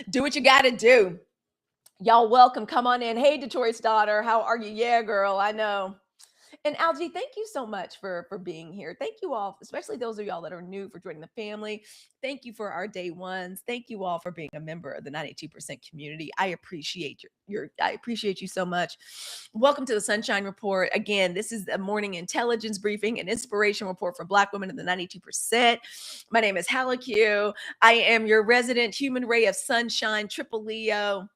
Do what you got to do. Y'all welcome. Come on in. Hey, Detroit's daughter. How are you? Yeah, girl. I know. And Algie, thank you so much for being here. Thank you all, especially those of y'all that are new, for joining the family. Thank you for our day ones. Thank you all for being a member of the 92% community. I appreciate your I appreciate you so much. Welcome to the Sunshine Report. Again, this is a morning intelligence briefing and inspiration report for Black women in the 92%. My name is Halicue. I am your resident human ray of sunshine, triple Leo,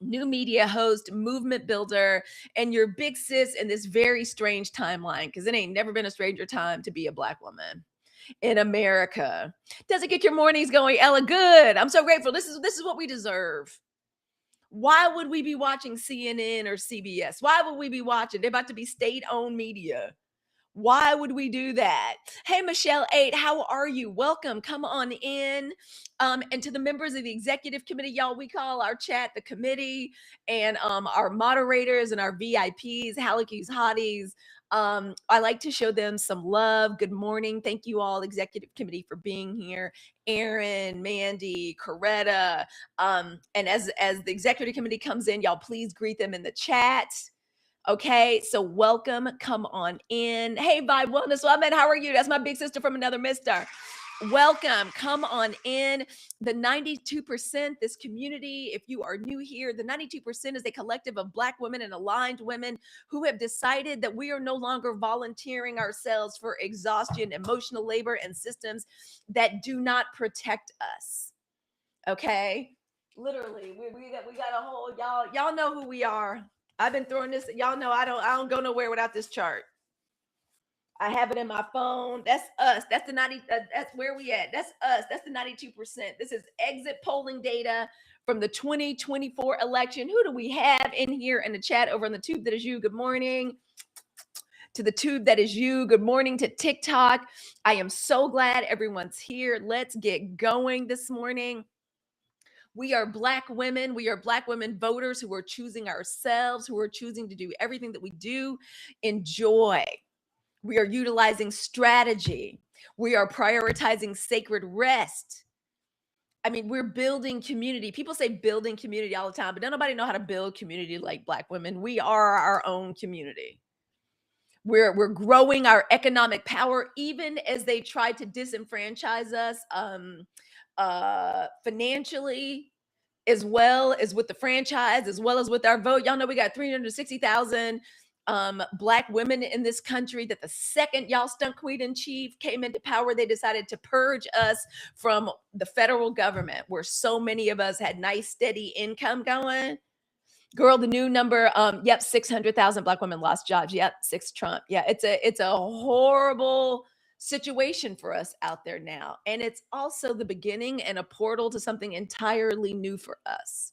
new media host, movement builder, and your big sis in this very strange timeline, because it ain't never been a stranger time to be a Black woman in America. Does it get your mornings going, Ella? Good. I'm so grateful. This is what we deserve. Why would we be watching CNN or CBS? Why would we be watching? They're about to be state-owned media. Why would we do that? Hey, Michelle 8, how are you? Welcome. Come on in. And to the members of the executive committee, y'all, we call our chat the committee, and our moderators and our VIPs, Halicue's hotties. I like to show them some love. Good morning. Thank you all, executive committee, for being here. Aaron, Mandy, Coretta. And as the executive committee comes in, y'all please greet them in the chat. Okay, so welcome. Come on in. Hey, Vibe Wellness Woman, how are you? That's my big sister from another mister. Welcome. Come on in. The 92%, this community, if you are new here, the 92% is a collective of Black women and aligned women who have decided that we are no longer volunteering ourselves for exhaustion, emotional labor, and systems that do not protect us. Okay? Literally, we got a whole, y'all know who we are. I've been throwing this. Y'all know I don't go nowhere without this chart. I have it in my phone. That's us. That's the 90. That's where we at. That's us. That's the 92%. This is exit polling data from the 2024 election. Who do we have in here in the chat over on the tube that is you? Good morning to the tube that is you. Good morning to TikTok. I am so glad everyone's here. Let's get going this morning. We are Black women. We are Black women voters who are choosing ourselves, who are choosing to do everything that we do in joy. We are utilizing strategy. We are prioritizing sacred rest. I mean, we're building community. People say building community all the time, but don't nobody know how to build community like Black women. We are our own community. We're growing our economic power, even as they try to disenfranchise us financially, as well as with the franchise, as well as with our vote. Y'all know we got 360,000 Black women in this country that the second y'all stunt queen in chief came into power, they decided to purge us from the federal government, where so many of us had nice, steady income going. Girl, the new number, 600,000 Black women lost jobs. Yep, 6 Trump. Yeah, it's a horrible situation for us out there now. And it's also the beginning and a portal to something entirely new for us.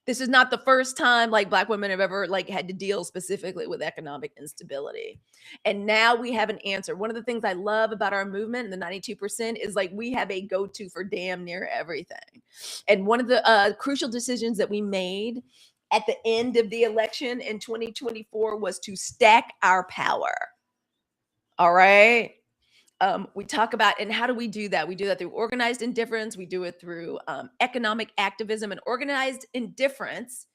This is not the first time Black women have ever had to deal specifically with economic instability. And now we have an answer. One of the things I love about our movement and the 92% is we have a go-to for damn near everything. And one of the crucial decisions that we made at the end of the election in 2024 was to stack our power. All right. We talk about, and how do we do that? We do that through organized indifference. We do it through economic activism. And organized indifference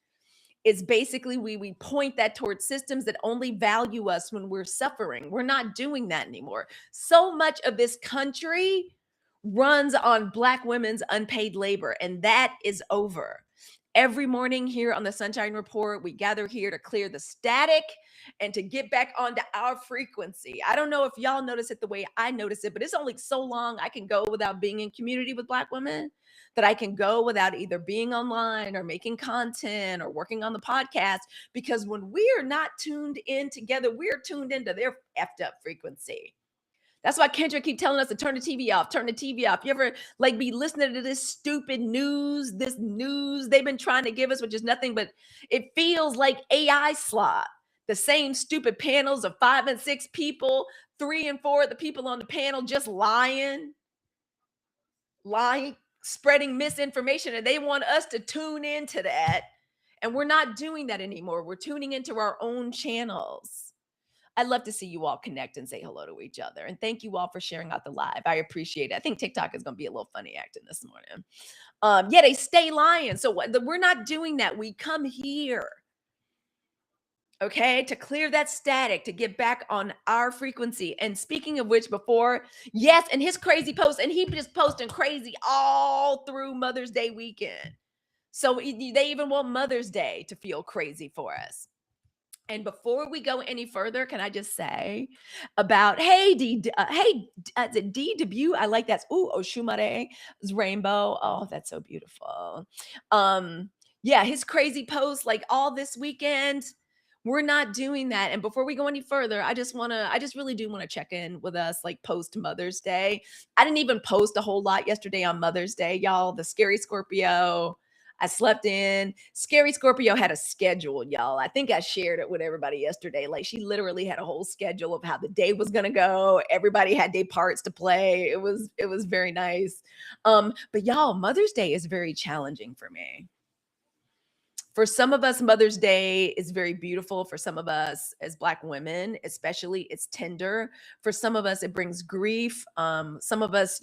is basically we point that towards systems that only value us when we're suffering. We're not doing that anymore. So much of this country runs on Black women's unpaid labor, and that is over. Every morning here on the Sunshine Report, we gather here to clear the static and to get back onto our frequency. I don't know if y'all notice it the way I notice it, but it's only so long I can go without being in community with Black women, that I can go without either being online or making content or working on the podcast. Because when we are not tuned in together, we're tuned into their effed up frequency. That's why Kendra keep telling us to turn the TV off, turn the TV off. You ever be listening to this stupid news, this news they've been trying to give us, which is nothing but, it feels like AI slop. The same stupid panels of 5 and 6 people, 3 and 4 of the people on the panel just lying, spreading misinformation. And they want us to tune into that. And we're not doing that anymore. We're tuning into our own channels. I'd love to see you all connect and say hello to each other. And thank you all for sharing out the live. I appreciate it. I think TikTok is going to be a little funny acting this morning. Yeah, they stay lying. So we're not doing that. We come here, okay, to clear that static, to get back on our frequency. And speaking of which, before, yes, and his crazy post, and he just posting crazy all through Mother's Day weekend. So they even want Mother's Day to feel crazy for us. And before we go any further, can I just say about, hey, is it D debut? I like that. Ooh, Oshumare's rainbow. Oh, that's so beautiful. Yeah, his crazy post like all this weekend. We're not doing that. And before we go any further, I just really do want to check in with us like post Mother's Day. I didn't even post a whole lot yesterday on Mother's Day, y'all. The scary Scorpio. I slept in. Scary Scorpio had a schedule, y'all. I think I shared it with everybody yesterday. Like she literally had a whole schedule of how the day was gonna go. Everybody had their parts to play. It was very nice. But y'all, Mother's Day is very challenging for me. For some of us, Mother's Day is very beautiful. For some of us, as Black women, especially, it's tender. For some of us, it brings grief. Some of us,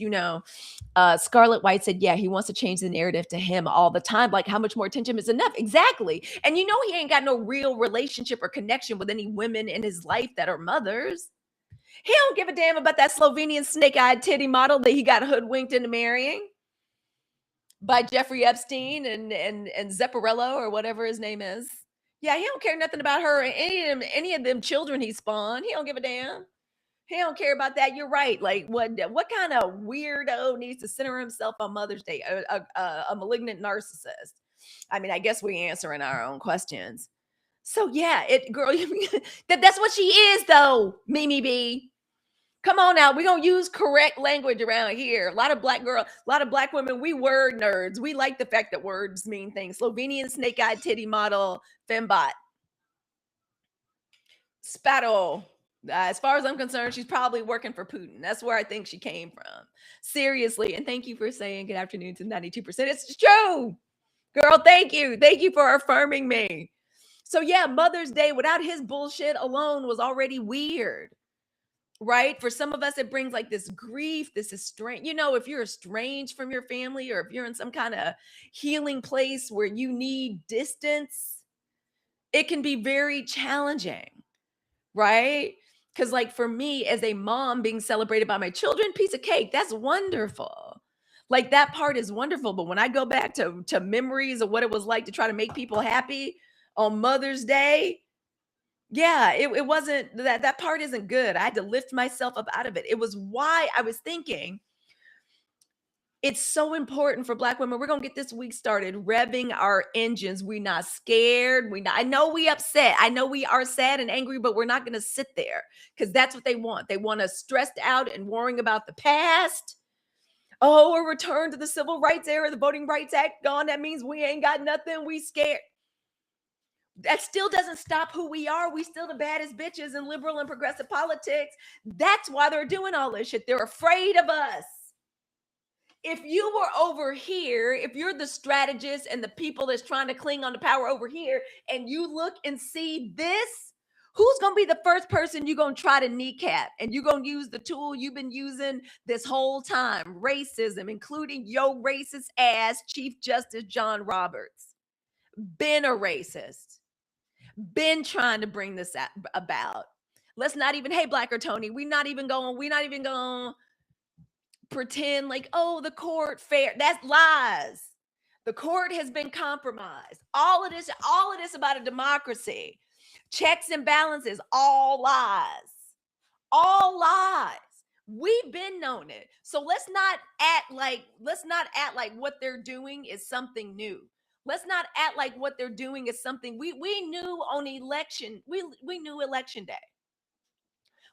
Scarlett White said, yeah, he wants to change the narrative to him all the time. Like, how much more attention is enough? Exactly. And he ain't got no real relationship or connection with any women in his life that are mothers. He don't give a damn about that Slovenian snake-eyed titty model that he got hoodwinked into marrying by Jeffrey Epstein and Zepparello or whatever his name is. Yeah, he don't care nothing about her or any of them children he spawned. He don't give a damn. He don't care about that. You're right. Like what kind of weirdo needs to center himself on Mother's Day? A malignant narcissist. I mean, I guess we answering our own questions. So yeah, girl, that's what she is though, Mimi B. Come on now, we're gonna use correct language around here. A lot of Black women, we word nerds. We like the fact that words mean things. Slovenian snake-eyed titty model, fembot. Spattle. As far as I'm concerned, she's probably working for Putin. That's where I think she came from. Seriously. And thank you for saying good afternoon to 92%. It's true. Girl, thank you. Thank you for affirming me. So yeah, Mother's Day without his bullshit alone was already weird. Right? For some of us, it brings like this grief, this estranged, if you're estranged from your family or if you're in some kind of healing place where you need distance, it can be very challenging, right? Because like for me as a mom being celebrated by my children, piece of cake, that's wonderful. Like that part is wonderful. But when I go back to memories of what it was like to try to make people happy on Mother's Day, yeah, it wasn't that part isn't good. I had to lift myself up out of it. It was why I was thinking it's so important for Black women. We're going to get this week started revving our engines. We're not scared. I know we upset. I know we are sad and angry, but we're not going to sit there because that's what they want. They want us stressed out and worrying about the past. Oh, a return to the Civil Rights era, the Voting Rights Act gone. That means we ain't got nothing. We scared. That still doesn't stop who we are. We still the baddest bitches in liberal and progressive politics. That's why they're doing all this shit. They're afraid of us. If you were over here, if you're the strategist and the people that's trying to cling on to power over here, and you look and see this, who's going to be the first person you're going to try to kneecap? And you're going to use the tool you've been using this whole time, racism, including your racist ass Chief Justice John Roberts. Been a racist. Been trying to bring this about. Let's not even, hey, Black or Tony, we're not even going to pretend like, oh, the court fair. That's lies. The court has been compromised. All of this about a democracy. Checks and balances, all lies. All lies. We've been known it. So let's not act like what they're doing is something new. Let's not act like what they're doing is something we knew on election. We knew election day.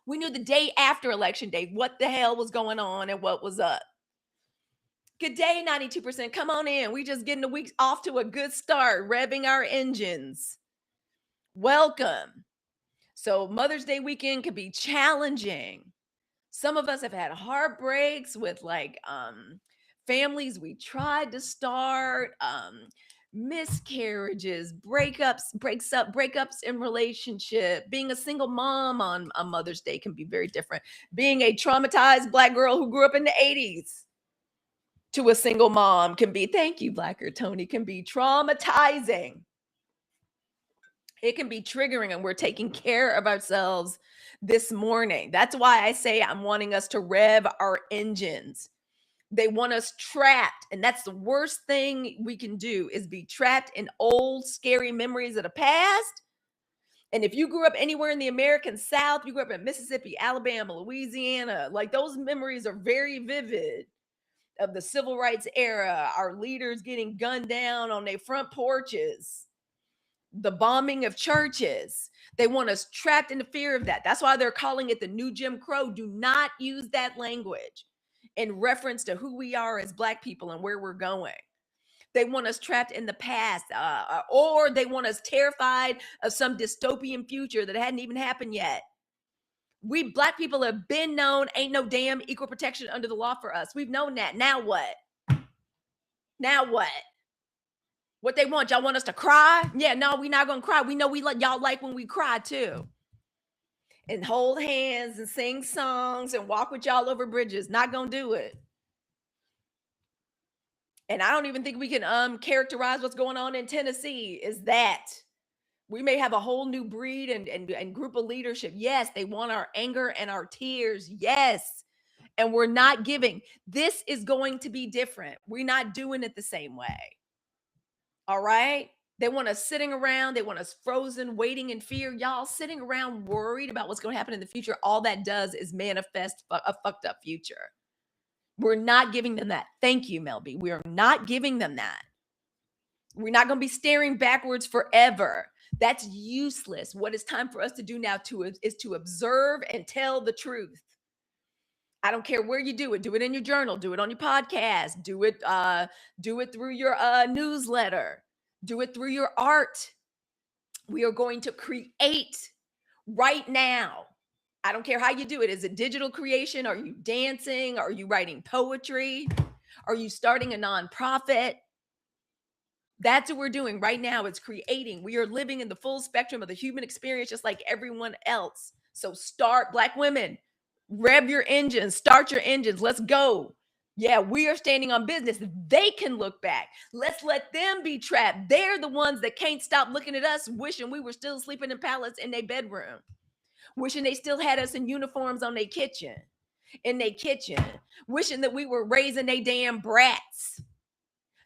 We knew the day after election day what the hell was going on and what was up. Good day, 92%. Come on in. We just getting the week off to a good start, revving our engines. Welcome. So Mother's Day weekend could be challenging. Some of us have had heartbreaks with families we tried to start, miscarriages, breakups in relationship. Being a single mom on a Mother's Day can be very different. Being a traumatized Black girl who grew up in the 80s to a single mom can be, thank you, Blacker Tony, can be traumatizing. It can be triggering, and we're taking care of ourselves this morning. That's why I say I'm wanting us to rev our engines. They want us trapped, and that's the worst thing we can do, is be trapped in old scary memories of the past. And if you grew up anywhere in the American South, you grew up in Mississippi, Alabama, Louisiana, like those memories are very vivid of the civil rights era, our leaders getting gunned down on their front porches, the bombing of churches. They want us trapped in the fear of that. That's why they're calling it the new Jim Crow. Do not use that language in reference to who we are as Black people and where we're going. They want us trapped in the past, or they want us terrified of some dystopian future that hadn't even happened yet. We Black people have been known ain't no damn equal protection under the law for us. We've known that. Now what? Now what? What they want? Y'all want us to cry? Yeah, no, we're not gonna cry. We know y'all like when we cry too. And hold hands and sing songs and walk with y'all over bridges. Not gonna do it. And I don't even think we can characterize what's going on in Tennessee is that we may have a whole new breed and group of leadership. Yes, they want our anger and our tears. Yes. And we're not giving. This is going to be different. We're not doing it the same way. All right. They want us sitting around. They want us frozen, waiting in fear. Y'all sitting around worried about what's going to happen in the future. All that does is manifest a fucked up future. We're not giving them that. Thank you, Melby. We are not giving them that. We're not going to be staring backwards forever. That's useless. What it's time for us to do now is to observe and tell the truth. I don't care where you do it. Do it in your journal. Do it on your podcast. Do it through your newsletter. Do it through your art. We are going to create right now. I don't care how you do it. Is it digital creation? Are you dancing? Are you writing poetry? Are you starting a nonprofit? That's what we're doing right now. It's creating. We are living in the full spectrum of the human experience, just like everyone else. So start, Black women, rev your engines, start your engines. Let's go. Yeah, we are standing on business. They can look back. Let's let them be trapped. They're the ones that can't stop looking at us, wishing we were still sleeping in pallets in their bedroom, wishing they still had us in uniforms in their kitchen, wishing that we were raising their damn brats.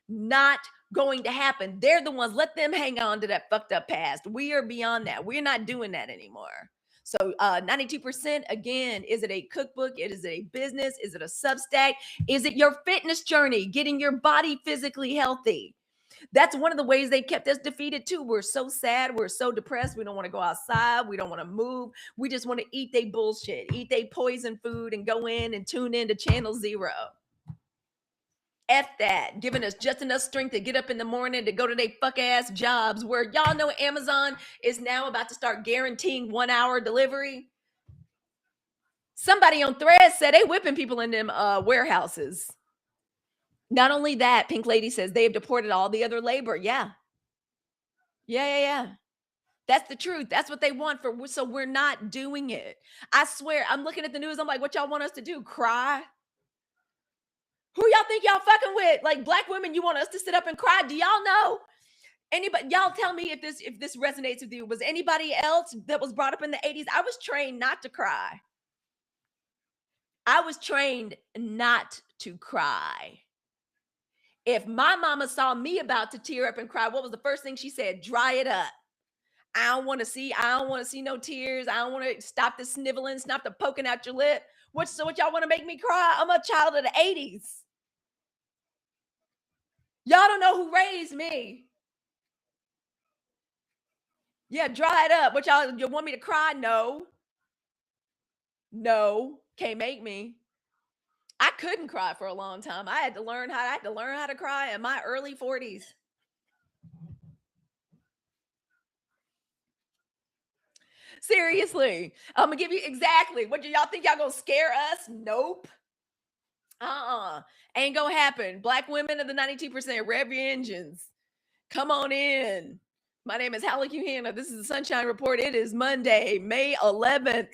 Not going to happen. They're the ones, let them hang on to that fucked up past. We are beyond that. We're not doing that anymore. So 92%, again, is it a cookbook? Is it a business? Is it a Substack? Is it your fitness journey, getting your body physically healthy? That's one of the ways they kept us defeated too. We're so sad. We're so depressed. We don't want to go outside. We don't want to move. We just want to eat they bullshit, eat they poison food, and go in and tune in to Channel Zero. F that, giving us just enough strength to get up in the morning to go to their fuck ass jobs, where y'all know Amazon is now about to start guaranteeing 1 hour delivery. Somebody on Threads said they whipping people in them warehouses. Not only that, Pink Lady says they have deported all the other labor. Yeah. That's the truth. That's what they want so we're not doing it. I swear, I'm looking at the news. I'm like, what y'all want us to do? Cry? Who y'all think y'all fucking with? Like, Black women, you want us to sit up and cry? Do y'all know anybody? Y'all tell me if this resonates with you. Was anybody else that was brought up in the 80s? I was trained not to cry. I was trained not to cry. If my mama saw me about to tear up and cry, what was the first thing she said? Dry it up. I don't want to see no tears. I don't want to stop the sniveling, stop the poking out your lip. What y'all want to make me cry? I'm a child of the 80s. Y'all don't know who raised me. Yeah, dry it up. What you want me to cry? No, can't make me. I couldn't cry for a long time. I had to learn how to cry in my early 40s. Seriously, I'm gonna give you exactly what do y'all think? Y'all gonna scare us? Nope. Ain't gonna happen. Black women of the 92%, rev your engines. Come on in. My name is Halicue Hannah. This is the Sunshine Report. It is Monday, May 11th.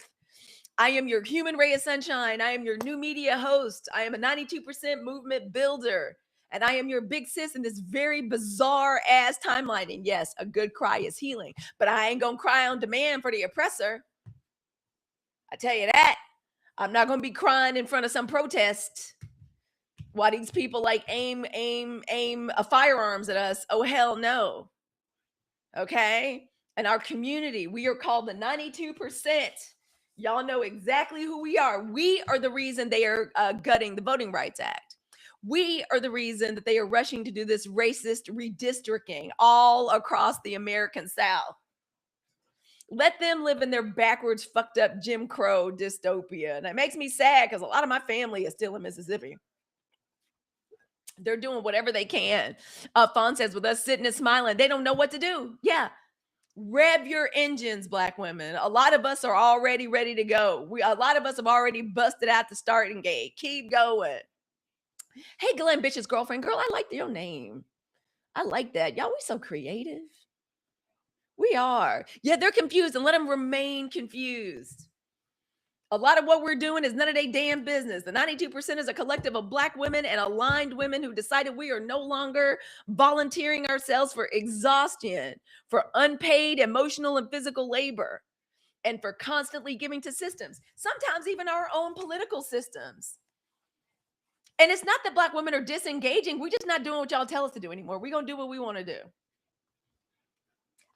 I am your human ray of sunshine. I am your new media host. I am a 92% movement builder. And I am your big sis in this very bizarre ass timeline. And yes, a good cry is healing. But I ain't going to cry on demand for the oppressor. I tell you that. I'm not going to be crying in front of some protest while these people like aim firearms at us. Oh, hell no. Okay? And our community, we are called the 92%. Y'all know exactly who we are. We are the reason they are gutting the Voting Rights Act. We are the reason that they are rushing to do this racist redistricting all across the American South. Let them live in their backwards, fucked up Jim Crow dystopia. And it makes me sad because a lot of my family is still in Mississippi. They're doing whatever they can. Fawn says, with us sitting and smiling, they don't know what to do. Yeah. Rev your engines, Black women. A lot of us are already ready to go. A lot of us have already busted out the starting gate. Keep going. Hey, Glenn Bitch's girlfriend. Girl, I like your name. I like that. Y'all, we so creative. We are. Yeah, they're confused, and let them remain confused. A lot of what we're doing is none of their damn business. The 92% is a collective of Black women and aligned women who decided we are no longer volunteering ourselves for exhaustion, for unpaid emotional and physical labor, and for constantly giving to systems, sometimes even our own political systems. And it's not that Black women are disengaging. We're just not doing what y'all tell us to do anymore. We're going to do what we want to do.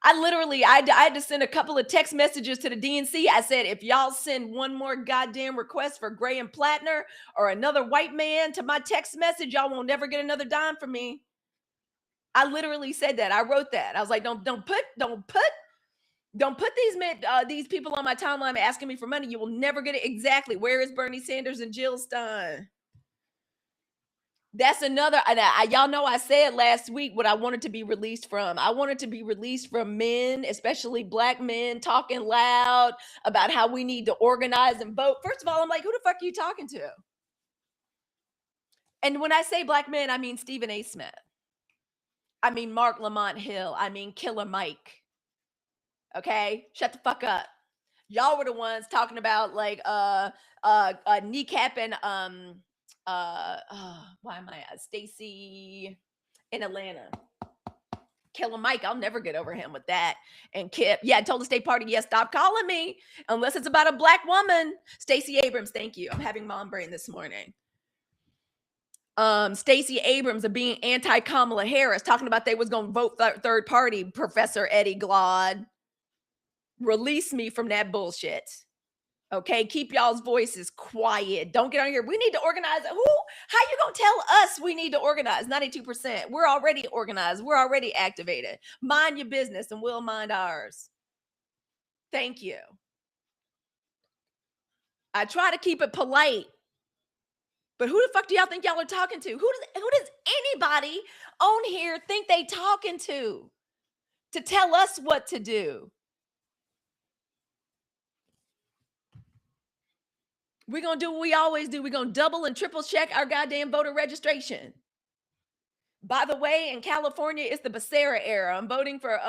I had to send a couple of text messages to the DNC. I said, if y'all send one more goddamn request for Graham Plattner or another white man to my text message, y'all won't never get another dime from me. I literally said that. I wrote that. I was like, don't put these people on my timeline asking me for money. You will never get it. Exactly. Where is Bernie Sanders and Jill Stein? That's another, and y'all know I said last week what I wanted to be released from. I wanted to be released from men, especially Black men, talking loud about how we need to organize and vote. First of all, I'm like, who the fuck are you talking to? And when I say Black men, I mean Stephen A. Smith. I mean Mark Lamont Hill. I mean Killer Mike. Okay? Shut the fuck up. Y'all were the ones talking about like kneecapping why am I Stacy in Atlanta. Killer Mike, I'll never get over him with that. And Kip, yeah, I told the state party, yes, stop calling me unless it's about a Black woman. Stacey Abrams, thank you. I'm having mom brain this morning. Stacey Abrams of being anti-Kamala Harris, talking about they was going to vote third party. Professor Eddie Glaude, release me from that bullshit. Okay, keep y'all's voices quiet. Don't get on here. We need to organize. How you gonna tell us we need to organize? 92%. We're already organized. We're already activated. Mind your business and we'll mind ours. Thank you. I try to keep it polite. But who the fuck do y'all think y'all are talking to? Who does anybody on here think they talking to tell us what to do? We're going to do what we always do. We're going to double and triple check our goddamn voter registration. By the way, in California, it's the Becerra era. I'm voting for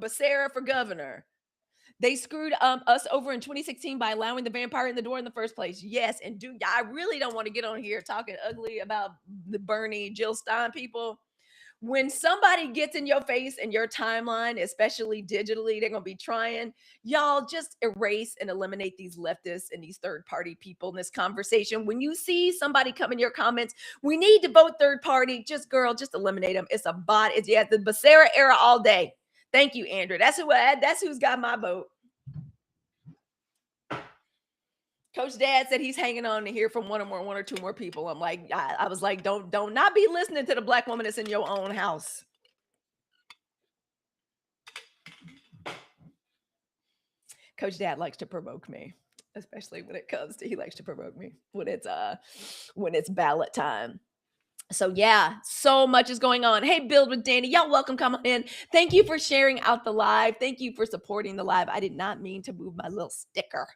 Becerra for governor. They screwed us over in 2016 by allowing the vampire in the door in the first place. Yes, and I really don't want to get on here talking ugly about the Bernie, Jill Stein people. When somebody gets in your face and your timeline, especially digitally, they're going to be trying. Y'all just erase and eliminate these leftists and these third party people in this conversation. When you see somebody come in your comments, we need to vote third party. Just eliminate them. It's a bot. It's the Becerra era all day. Thank you, Andrew. That's who's got my vote. Coach Dad said he's hanging on to hear from one or two more people. I'm like, I was like, don't not be listening to the Black woman that's in your own house. Coach Dad likes to provoke me, especially when it comes to, he likes to provoke me when it's ballot time. So yeah, so much is going on. Hey, Build with Danny, y'all welcome, come on in. Thank you for sharing out the live. Thank you for supporting the live. I did not mean to move my little sticker.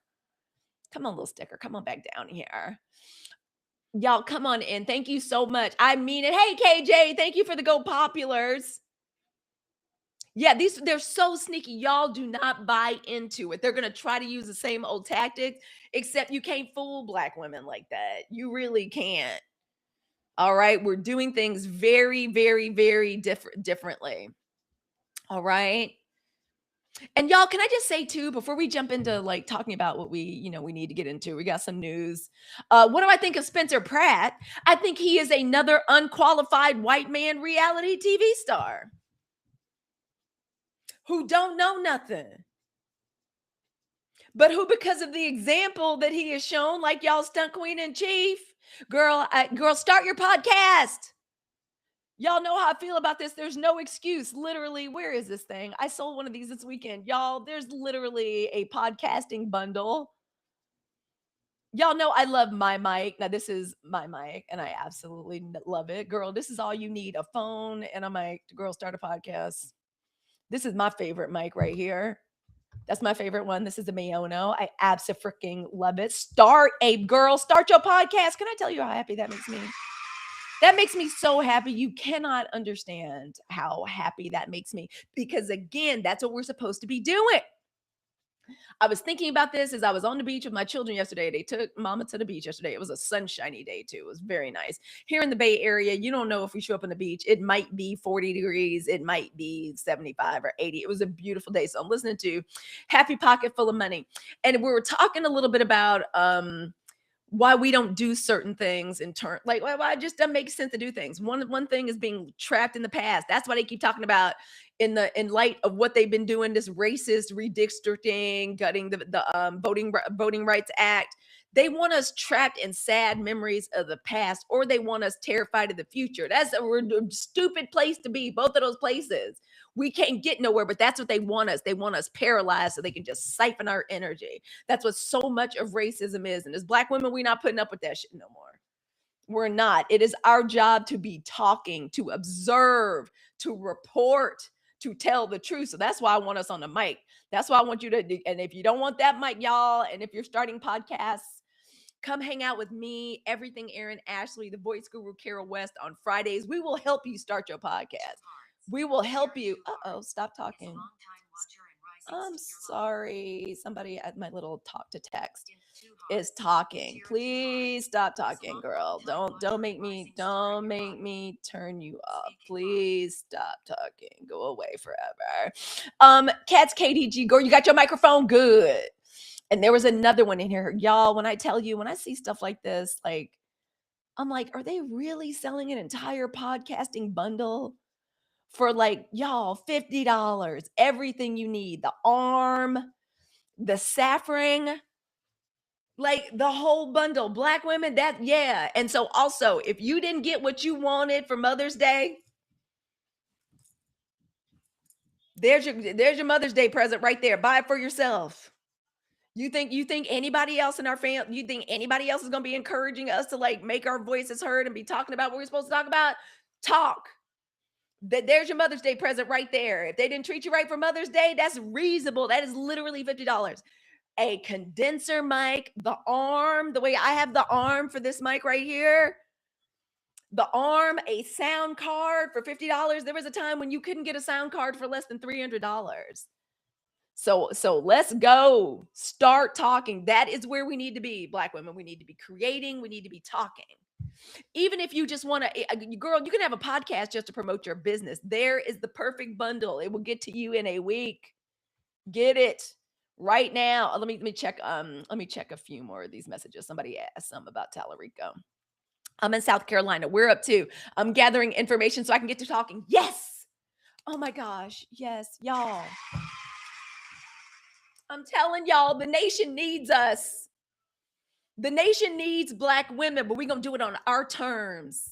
Come on, little sticker. Come on back down here. Y'all come on in. Thank you so much. I mean it. Hey, KJ, thank you for the Go Populars. Yeah, they're so sneaky. Y'all do not buy into it. They're gonna try to use the same old tactics, except you can't fool black women like that. You really can't. All right. We're doing things very, very, very differently. All right. And y'all, can I just say too, before we jump into like talking about what we need to get into, we got some news. What do I think of Spencer Pratt? I think he is another unqualified white man reality TV star who don't know nothing, but who, because of the example that he has shown, like y'all stunt queen in chief, girl, start your podcast. Y'all know how I feel about this. There's no excuse. Literally, where is this thing? I sold one of these this weekend. Y'all, there's literally a podcasting bundle. Y'all know I love my mic. Now, this is my mic, and I absolutely love it. Girl, this is all you need, a phone and a mic to, girl, start a podcast. This is my favorite mic right here. That's my favorite one. This is a Mayono. I absolutely love it. Start your podcast. Can I tell you how happy that makes me? That makes me so happy. You cannot understand how happy that makes me, because again, that's what we're supposed to be doing. I was thinking about this as I was on the beach with my children yesterday. They took mama to the beach yesterday. It was a sunshiny day too. It was very nice. Here in the Bay Area, you don't know if we show up on the beach. It might be 40 degrees. It might be 75 or 80. It was a beautiful day. So I'm listening to Happy Pocket Full of Money. And we were talking a little bit about why we don't do certain things in turn, like why it just doesn't make sense to do things. One thing is being trapped in the past. That's why they keep talking about in light of what they've been doing, this racist redistricting, gutting the voting rights act. They want us trapped in sad memories of the past, or they want us terrified of the future. That's a stupid place to be. Both of those places. We can't get nowhere, but that's what they want us. They want us paralyzed so they can just siphon our energy. That's what so much of racism is. And as black women, we're not putting up with that shit no more. We're not. It is our job to be talking, to observe, to report, to tell the truth. So that's why I want us on the mic. That's why I want you to do. And if you don't want that mic, y'all, and if you're starting podcasts, come hang out with me, Everything Aaron Ashley, the voice guru Carol West on Fridays. We will help you start your podcast. We will help you. Uh-oh, stop talking. I'm sorry. Somebody at my little talk to text is talking. Please stop talking, girl. Don't make me turn you off. Please stop talking. Go away forever. Cats KDG, girl, you got your microphone? Good. And there was another one in here. Y'all, when I tell you, when I see stuff like this, like, I'm like, are they really selling an entire podcasting bundle for like, y'all, $50? Everything you need, the arm, the saffron, like the whole bundle. Black women, that, yeah. And so also, if you didn't get what you wanted for Mother's Day, there's your Mother's Day present right there. Buy it for yourself. You think anybody else in our family, you think anybody else is going to be encouraging us to like make our voices heard and be talking about what we're supposed to talk about? Talk. There's your Mother's Day present right there. If they didn't treat you right for Mother's Day, that's reasonable. That is literally $50. A condenser mic, the arm, the way I have the arm for this mic right here, the arm, a sound card for $50. There was a time when you couldn't get a sound card for less than $300. So let's go. Start talking. That is where we need to be, Black women. We need to be creating. We need to be talking. Even if you just want to, girl, you can have a podcast just to promote your business. There is the perfect bundle. It will get to you in a week. Get it right now. Let me check. Let me check a few more of these messages. Somebody asked some about Tallarico. I'm in South Carolina. We're up to. I'm gathering information so I can get to talking. Yes. Oh my gosh. Yes, y'all. I'm telling y'all, the nation needs us. The nation needs Black women, but we're going to do it on our terms.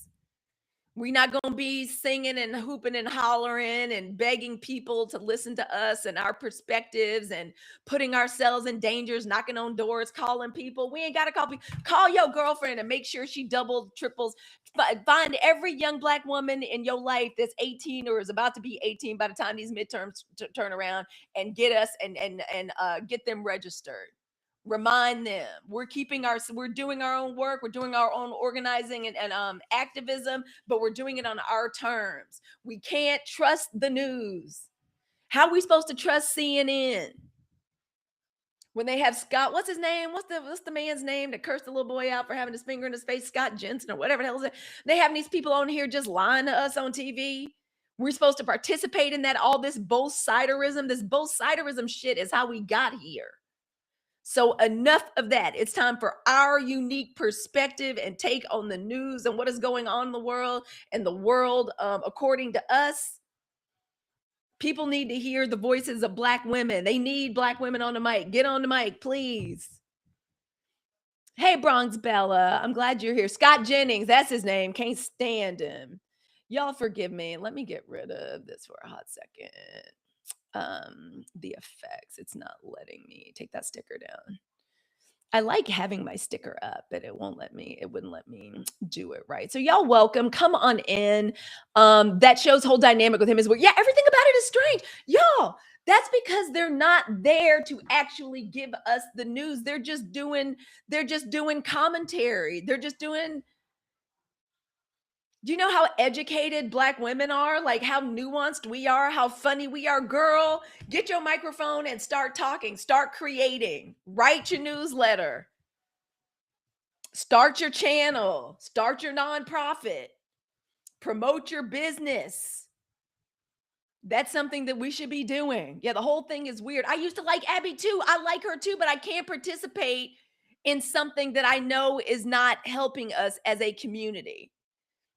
We're not going to be singing and hooping and hollering and begging people to listen to us and our perspectives and putting ourselves in dangers, knocking on doors, calling people. We ain't got to call people. Call your girlfriend and make sure she doubles, triples. Find every young Black woman in your life that's 18 or is about to be 18 by the time these midterms turn around, and get us and get them registered. Remind them we're doing our own work, we're doing our own organizing and activism, but we're doing it on our terms. We can't trust the news. How are we supposed to trust CNN when they have Scott? What's his name? What's the man's name that cursed the little boy out for having his finger in his face? Scott Jensen or whatever the hell is it? They having these people on here just lying to us on TV. We're supposed to participate in that. All this both siderism. This both siderism shit is how we got here. So enough of that. It's time for our unique perspective and take on the news and what is going on in the world, and the world, according to us. People need to hear the voices of Black women. They need Black women on the mic. Get on the mic, please. Hey, Bronx Bella. I'm glad you're here. Scott Jennings, that's his name. Can't stand him. Y'all forgive me. Let me get rid of this for a hot second. The effects. It's not letting me take that sticker down. I like having my sticker up, but it wouldn't let me do it right. So y'all welcome. Come on in. That show's whole dynamic with him is weird. Yeah, everything about it is strange. Y'all, that's because they're not there to actually give us the news. They're just doing commentary. They're just doing. Do you know how educated Black women are? Like how nuanced we are, how funny we are. Girl, get your microphone and start talking, start creating, write your newsletter, start your channel, start your nonprofit, promote your business. That's something that we should be doing. Yeah, the whole thing is weird. I used to like Abby too. I like her too, but I can't participate in something that I know is not helping us as a community.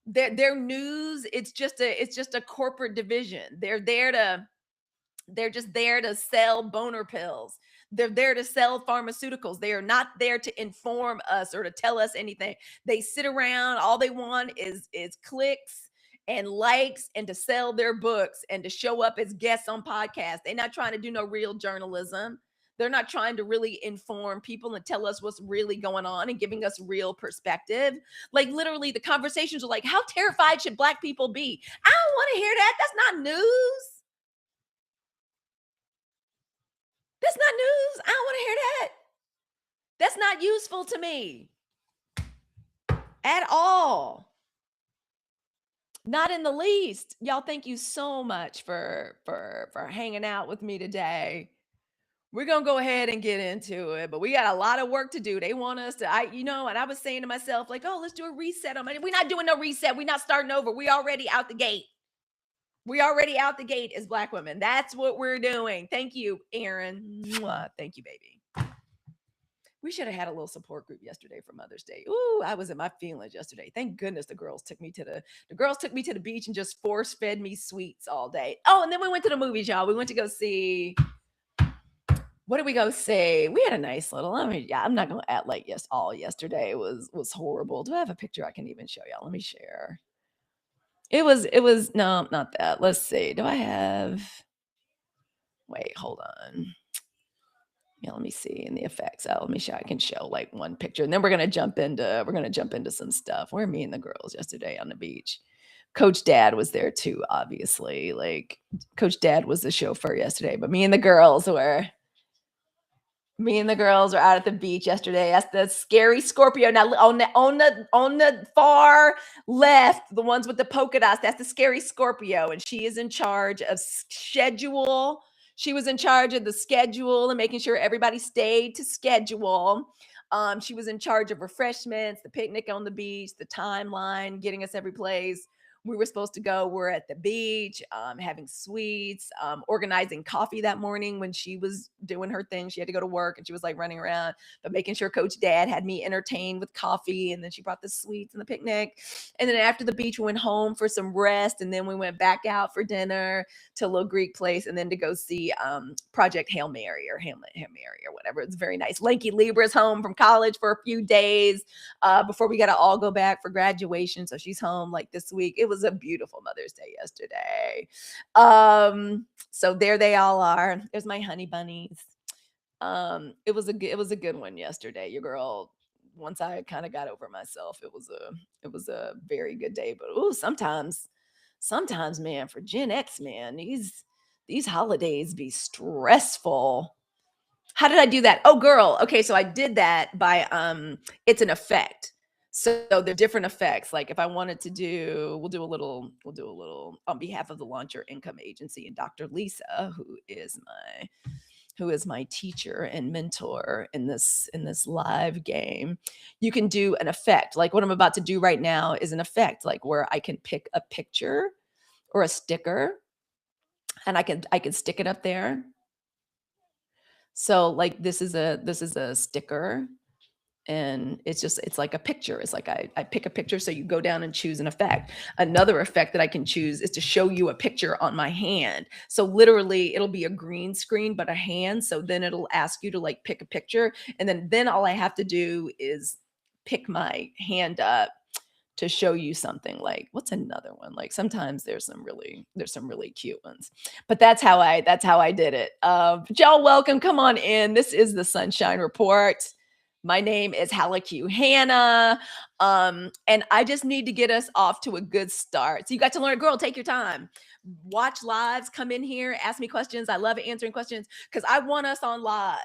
Their news, it's just a corporate division. They're just there to sell boner pills. They're there to sell pharmaceuticals. They are not there to inform us or to tell us anything. They sit around, all they want is clicks and likes and to sell their books and to show up as guests on podcasts. They're not trying to do no real journalism. They're not trying to really inform people and tell us what's really going on and giving us real perspective. Like literally the conversations are like, how terrified should Black people be? I don't want to hear that. That's not news. That's not news. I don't want to hear that. That's not useful to me at all. Not in the least. Y'all, thank you so much for hanging out with me today. We're going to go ahead and get into it, but we got a lot of work to do. They want us to, and I was saying to myself, like, oh, let's do a reset on my, we're not doing no reset. We're not starting over. We already out the gate. We already out the gate as Black women. That's what we're doing. Thank you, Aaron. Mwah. Thank you, baby. We should have had a little support group yesterday for Mother's Day. Ooh, I was in my feelings yesterday. Thank goodness the girls took me to the beach and just force fed me sweets all day. Oh, and then we went to the movies, y'all. We went to go see. What did we go see? We had a nice little. I'm not gonna act like all yesterday was horrible. Do I have a picture I can even show y'all? Let me share. It was no, not that. Let's see. Do I have? Wait, hold on. Yeah, let me see in the effects. Let me show. I can show like one picture, and then we're gonna jump into some stuff. Where are me and the girls yesterday on the beach? Coach Dad was there too, obviously. Like Coach Dad was the chauffeur yesterday, but me and the girls were out at the beach yesterday. That's the scary Scorpio. Now on the far left, the ones with the polka dots, that's the scary Scorpio, and she is in charge of schedule. She was in charge of the schedule and making sure everybody stayed to schedule. She was in charge of refreshments, the picnic on the beach, the timeline, getting us every place we were supposed to go. We're at the beach, having sweets, organizing coffee that morning when she was doing her thing. She had to go to work and she was like running around, but making sure Coach Dad had me entertained with coffee. And then she brought the sweets and the picnic. And then after the beach, we went home for some rest. And then we went back out for dinner to a little Greek place. And then to go see Project Hail Mary or Hail Mary or whatever. It's very nice. Lanky Libra's home from college for a few days before we got to all go back for graduation. So she's home like this week. It was a beautiful Mother's Day yesterday. So there they all are. There's my honey bunnies. It was a good one yesterday. Your girl, once I kind of got over myself, it was a very good day. But sometimes, man, for Gen X, man, these holidays be stressful. How did I do that? Oh, girl. Okay, so I did that by it's an effect. So there's different effects. Like if I wanted to do, we'll do a little on behalf of the Launch Your Income Agency and Dr. Lisa, who is my teacher and mentor in this live game. You can do an effect. Like what I'm about to do right now is an effect, like where I can pick a picture or a sticker and I can stick it up there. So like this is a sticker and it's like a picture. It's like I pick a picture. So you go down and choose an effect. Another effect that I can choose is to show you a picture on my hand. So literally it'll be a green screen, but a hand. So then it'll ask you to like pick a picture. And then all I have to do is pick my hand up to show you something. Like what's another one? Like sometimes there's some really cute ones, but that's how I did it. But y'all welcome, come on in. This is the Sunshine Report. My name is Halicue Hannah. And I just need to get us off to a good start. So you got to learn, girl, take your time. Watch lives, come in here, ask me questions. I love answering questions because I want us on live.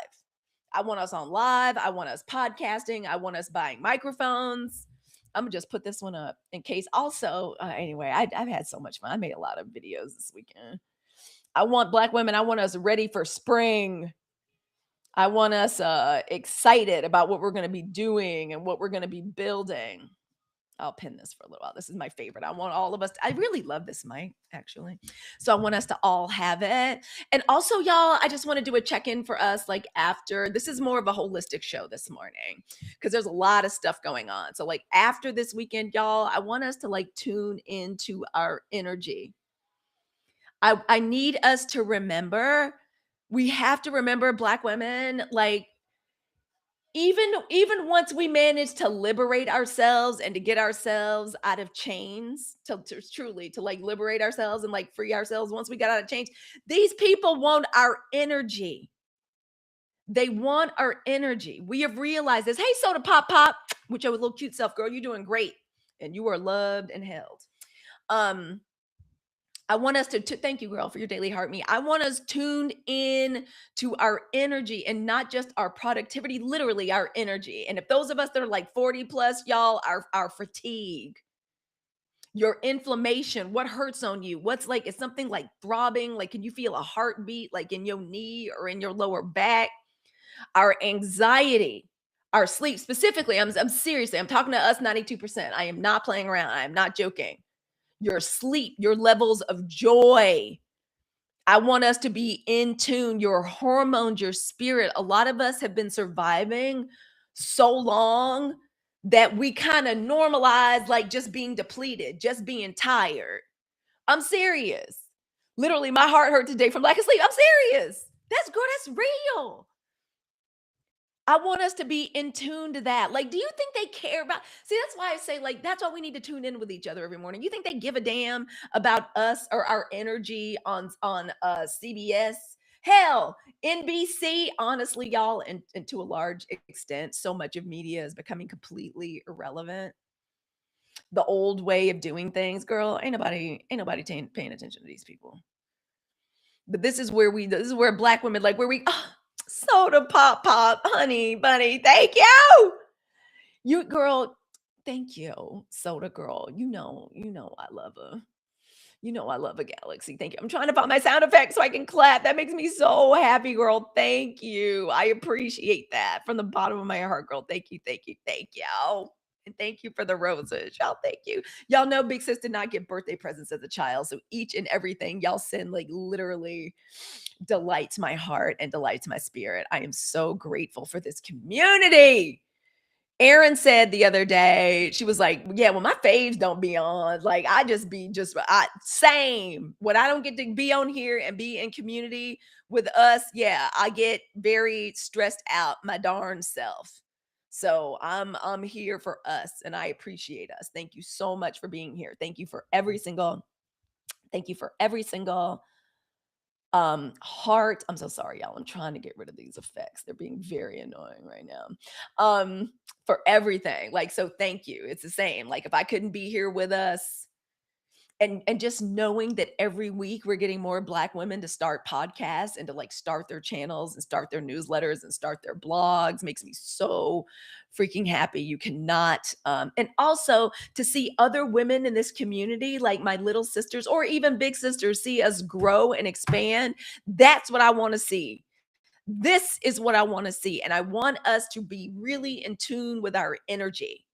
I want us on live. I want us podcasting. I want us buying microphones. I'm gonna just put this one up in case. Also, anyway, I've had so much fun. I made a lot of videos this weekend. I want Black women. I want us ready for spring. I want us excited about what we're going to be doing and what we're going to be building. I'll pin this for a little while. This is my favorite. I want all of us. I really love this mic, actually. So I want us to all have it. And also, y'all, I just want to do a check-in for us, like after. This is more of a holistic show this morning because there's a lot of stuff going on. So like after this weekend, y'all, I want us to like tune into our energy. I need us to remember. We have to remember, Black women, like even once we manage to liberate ourselves and to get ourselves out of chains, to truly to like liberate ourselves and like free ourselves, once we got out of chains, these people want our energy. They want our energy. We have realized this. Hey, Soda Pop Pop, with your little cute self, girl, you're doing great and you are loved and held. I want us to thank you, girl, for your daily heart me. I want us tuned in to our energy and not just our productivity, literally our energy. And if those of us that are like 40 plus, y'all, our fatigue, your inflammation, what hurts on you, what's like, is something like throbbing? Like, can you feel a heartbeat like in your knee or in your lower back? Our anxiety, our sleep, specifically, I'm seriously, I'm talking to us 92%. I am not playing around. I am not joking. Your sleep, your levels of joy. I want us to be in tune, your hormones, your spirit. A lot of us have been surviving so long that we kind of normalize like just being depleted, just being tired. I'm serious. Literally, my heart hurt today from lack of sleep. I'm serious. That's good. That's real. I want us to be in tune to that. Like, do you think they care about? See, that's why I say, like, that's why we need to tune in with each other every morning. You think they give a damn about us or our energy on CBS? Hell, NBC, honestly, y'all, and to a large extent, so much of media is becoming completely irrelevant. The old way of doing things, girl, ain't nobody paying attention to these people. But this is where Black women, like where we Soda Pop Pop, honey bunny, thank you. You girl, thank you, Soda girl. You know I love her. You know I love a galaxy. Thank you. I'm trying to find my sound effect so I can clap. That makes me so happy, girl. Thank you. I appreciate that from the bottom of my heart, girl. Thank you, thank you, thank you. And thank you for the roses. Y'all, thank you. Y'all know Big Sis did not get birthday presents as a child. So each and everything y'all send, like literally delights my heart and delights my spirit. I am so grateful for this community. Erin said the other day, she was like, yeah, well, my faves don't be on. Like, I just be same. When I don't get to be on here and be in community with us, yeah, I get very stressed out, my darn self. So I'm here for us and I appreciate us. Thank you so much for being here. Thank you for every single heart. I'm so sorry, y'all. I'm trying to get rid of these effects. They're being very annoying right now. For everything. Like, so thank you. It's the same. Like, if I couldn't be here with us, and just knowing that every week we're getting more Black women to start podcasts and to like start their channels and start their newsletters and start their blogs makes me so freaking happy. You cannot and also to see other women in this community, like my little sisters or even big sisters, see us grow and expand. That's what I want to see. This is what I want to see. And I want us to be really in tune with our energy.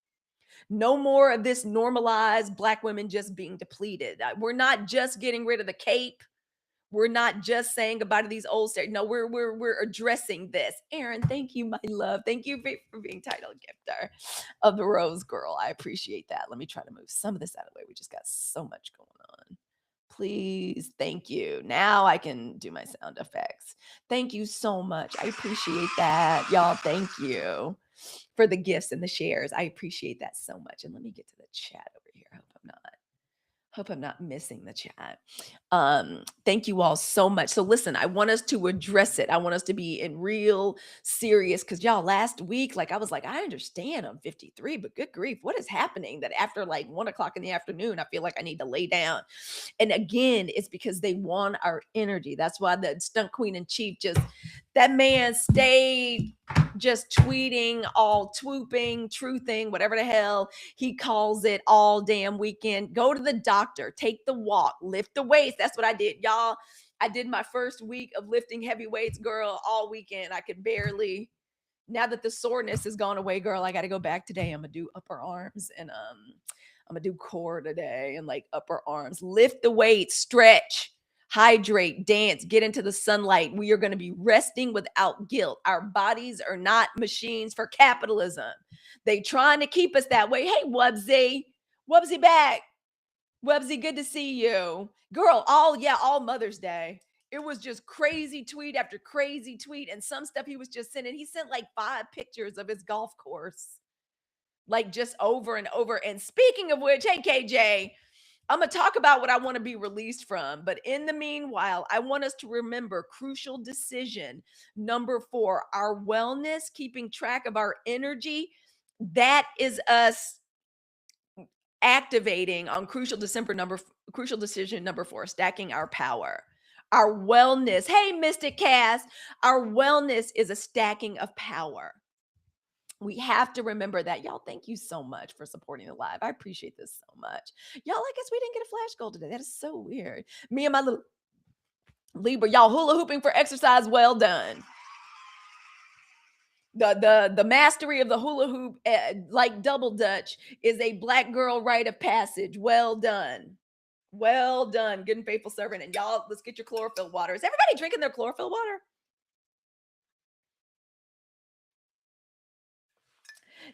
No more of this normalized Black women just being depleted. We're not just getting rid of the cape. We're not just saying goodbye to these old stereotypes. No, we're addressing this. Aaron, thank you, my love. Thank you for being title gifter of the Rose Girl. I appreciate that. Let me try to move some of this out of the way. We just got so much going on. Please, thank you. Now I can do my sound effects. Thank you so much. I appreciate that. Y'all, thank you for the gifts and the shares. I appreciate that so much. And let me get to the chat over here. Hope I'm not missing the chat. Thank you all so much. So listen, I want us to address it. I want us to be in real serious because y'all last week, like I was like, I understand I'm 53, but good grief, what is happening that after like 1 o'clock in the afternoon, I feel like I need to lay down. And again, it's because they want our energy. That's why the stunt queen in chief that man stayed just tweeting, all swooping, truthing, whatever the hell he calls it all damn weekend. Go to the doctor, take the walk, lift the weights. That's what I did, y'all. I did my first week of lifting heavy weights, girl, all weekend. I could barely. Now that the soreness has gone away, girl, I got to go back today. I'm gonna do upper arms and I'm gonna do core today and like upper arms. Lift the weights, stretch, hydrate, dance, get into the sunlight. We are going to be resting without guilt. Our bodies are not machines for capitalism. They trying to keep us that way. Hey, Wubsy back. Wubsy, good to see you. Girl, all Mother's Day. It was just crazy tweet after crazy tweet. And some stuff he was just sending. He sent like 5 pictures of his golf course, like just over and over. And speaking of which, hey, KJ, I'm going to talk about what I want to be released from. But in the meanwhile, I want us to remember crucial decision number 4, our wellness, keeping track of our energy. That is us activating on crucial decision number 4, stacking our power. Our wellness. Hey, Mystic Cass, our wellness is a stacking of power. We have to remember that. Y'all, thank you so much for supporting the live. I appreciate this so much. Y'all, I guess we didn't get a flash goal today. That is so weird. Me and my little Libra, y'all hula hooping for exercise. Well done. The mastery of the hula hoop, like double dutch, is a Black girl rite of passage. Well done. Well done. Good and faithful servant. And y'all, let's get your chlorophyll water. Is everybody drinking their chlorophyll water?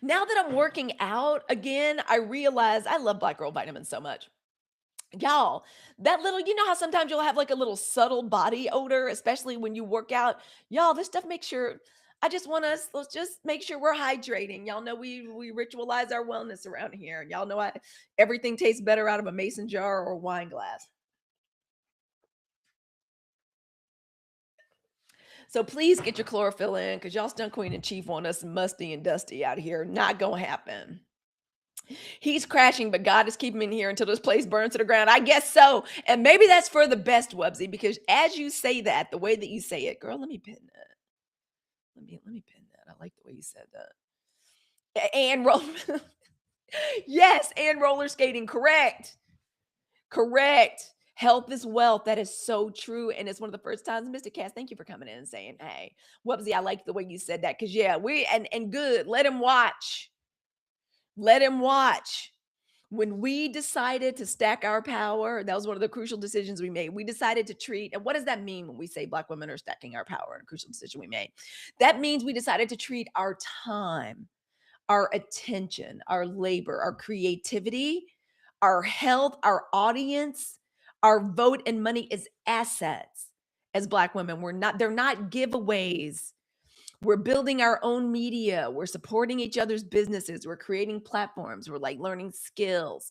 Now that I'm working out again, I realize I love Black girl vitamins so much. Y'all, that little, you know how sometimes you'll have like a little subtle body odor, especially when you work out. Y'all, this stuff makes sure. I just want us, let's just make sure we're hydrating. Y'all know we ritualize our wellness around here. Y'all know everything tastes better out of a mason jar or a wine glass. So please get your chlorophyll in because y'all stunt queen and chief want us musty and dusty out here. Not gonna happen. He's crashing, but God is keeping him in here until this place burns to the ground. I guess so. And maybe that's for the best, Wubsy, because as you say that, the way that you say it, girl, let me pin that. Let me pin that. I like the way you said that. And roll. Yes, and roller skating. Correct. Health is wealth. That is so true. And it's one of the first times, Mr. Cass, thank you for coming in and saying, hey, Wubsy, I like the way you said that. Because yeah, and good. Let him watch. Let him watch. When we decided to stack our power, that was one of the crucial decisions we made. We decided to treat, and what does that mean when we say Black women are stacking our power? A crucial decision we made. That means we decided to treat our time, our attention, our labor, our creativity, our health, our audience, our vote and money as assets. As Black women, they're not giveaways. We're building our own media. We're supporting each other's businesses. We're creating platforms. We're like learning skills.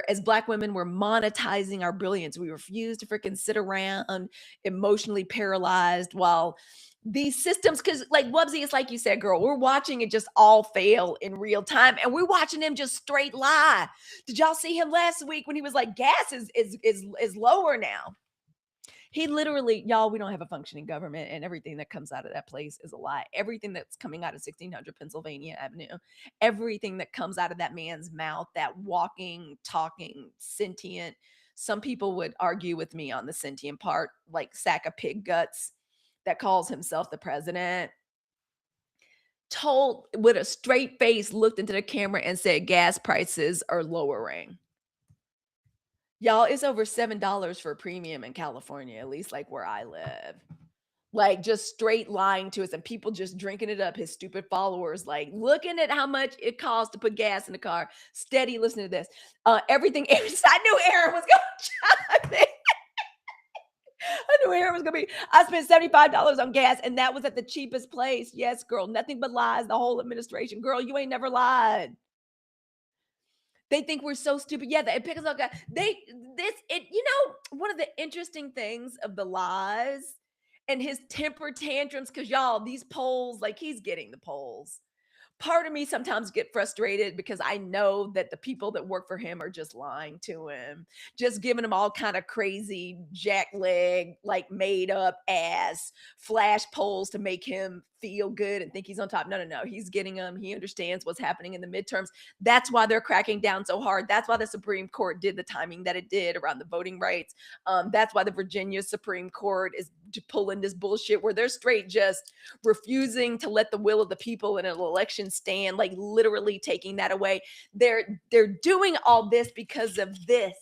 As Black women, we're monetizing our brilliance. We refuse to freaking sit around emotionally paralyzed while these systems, because like Wubsy, it's like you said, girl, we're watching it just all fail in real time, and we're watching him just straight lie. Did y'all see him last week when he was like, gas is lower now? He literally, y'all, we don't have a functioning government, and everything that comes out of that place is a lie. Everything that's coming out of 1600 Pennsylvania Avenue, everything that comes out of that man's mouth, that walking, talking, sentient. Some people would argue with me on the sentient part, like sack of pig guts, that calls himself the president, told with a straight face, looked into the camera and said gas prices are lowering. Y'all, it's over $7 for a premium in California, at least like where I live. Like just straight lying to us, and people just drinking it up. His stupid followers, like looking at how much it costs to put gas in the car. Steady listening to this. Everything. I knew Aaron was going to chime in. I knew Aaron was going to be. I spent $75 on gas, and that was at the cheapest place. Yes, girl. Nothing but lies. The whole administration. Girl, you ain't never lied. They think we're so stupid. Yeah, they pick us up. One of the interesting things of the lies and his temper tantrums, because y'all, these polls, like he's getting the polls. Part of me sometimes get frustrated because I know that the people that work for him are just lying to him, just giving him all kind of crazy jackleg, like made up ass flash polls to make him feel good and think he's on top. No. He's getting them. He understands what's happening in the midterms. That's why they're cracking down so hard. That's why the Supreme Court did the timing that it did around the voting rights. That's why the Virginia Supreme Court is pulling this bullshit where they're straight just refusing to let the will of the people in an election stand, like literally taking that away. They're doing all this because of this.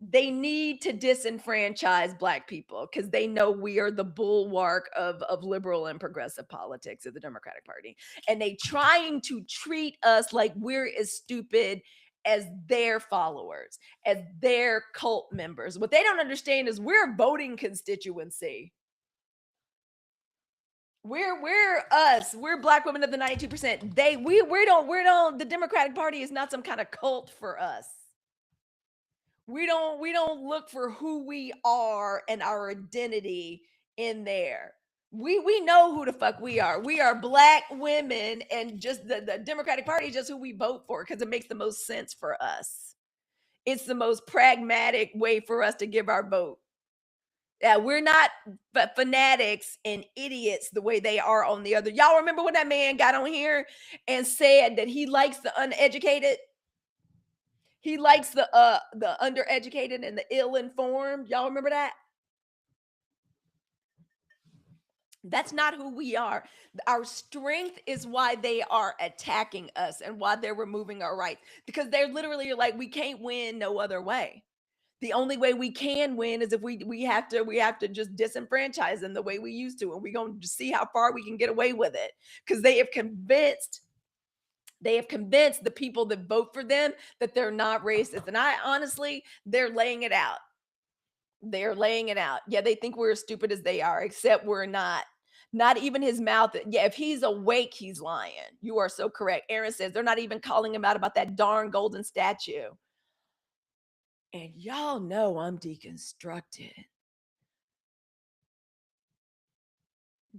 They need to disenfranchise Black people because they know we are the bulwark of liberal and progressive politics of the Democratic Party. And they trying to treat us like we're as stupid as their followers, as their cult members. What they don't understand is we're a voting constituency. We're us. We're Black women of the 92%. The Democratic Party is not some kind of cult for us. We don't look for who we are and our identity in there. We know who the fuck we are. We are Black women, and just the Democratic Party is just who we vote for because it makes the most sense for us. It's the most pragmatic way for us to give our vote. Yeah, we're not fanatics and idiots the way they are on the other. Y'all remember when that man got on here and said that he likes the uneducated? He likes the undereducated and the ill-informed. Y'all remember that? That's not who we are. Our strength is why they are attacking us and why they're removing our rights, because they're literally like, we can't win no other way. The only way we can win is if we have to just disenfranchise them the way we used to, and we're going to see how far we can get away with it, because they have convinced the people that vote for them that they're not racist. And I honestly, they're laying it out. They're laying it out. Yeah, they think we're as stupid as they are, except we're not. Not even his mouth. Yeah, if he's awake, he's lying. You are so correct. Aaron says they're not even calling him out about that darn golden statue. And y'all know I'm deconstructed.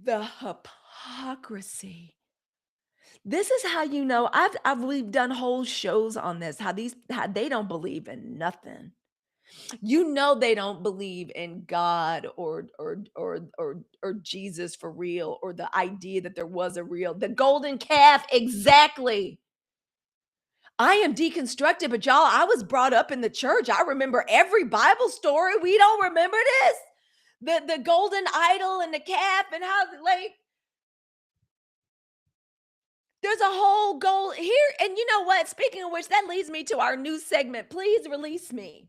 The hypocrisy. This is how you know we've done whole shows on this, how they don't believe in nothing. You know they don't believe in God or Jesus for real, or the idea that there was the golden calf. Exactly. I am deconstructed, but y'all, I was brought up in the church. I remember every Bible story. We don't remember this? The golden idol and the calf, and how, like, there's a whole goal here. And you know what? Speaking of which, that leads me to our new segment. Please release me.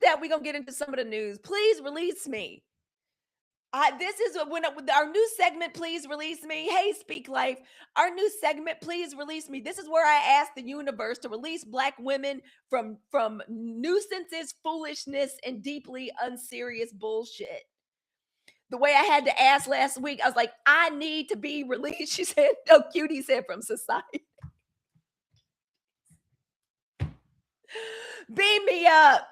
That we're going to get into some of the news. Please release me. This is when our new segment, Please Release Me. Hey, Speak Life. Our new segment, Please Release Me. This is where I ask the universe to release Black women from nuisances, foolishness, and deeply unserious bullshit. The way I had to ask last week, I was like, I need to be released. She said, no, Cutie said, from society. Beam me up.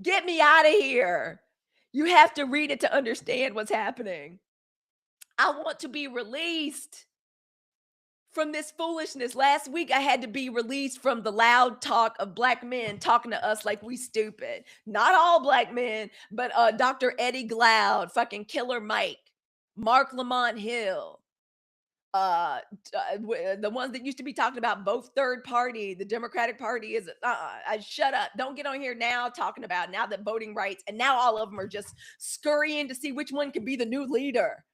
Get me out of here. You have to read it to understand what's happening. I want to be released from this foolishness. Last week, I had to be released from the loud talk of black men talking to us like we stupid. Not all black men, but Dr. Eddie Glaude, fucking Killer Mike, Mark Lamont Hill, the ones that used to be talking about both third party, the Democratic Party is I shut up. Don't get on here now talking about now that voting rights, and now all of them are just scurrying to see which one could be the new leader.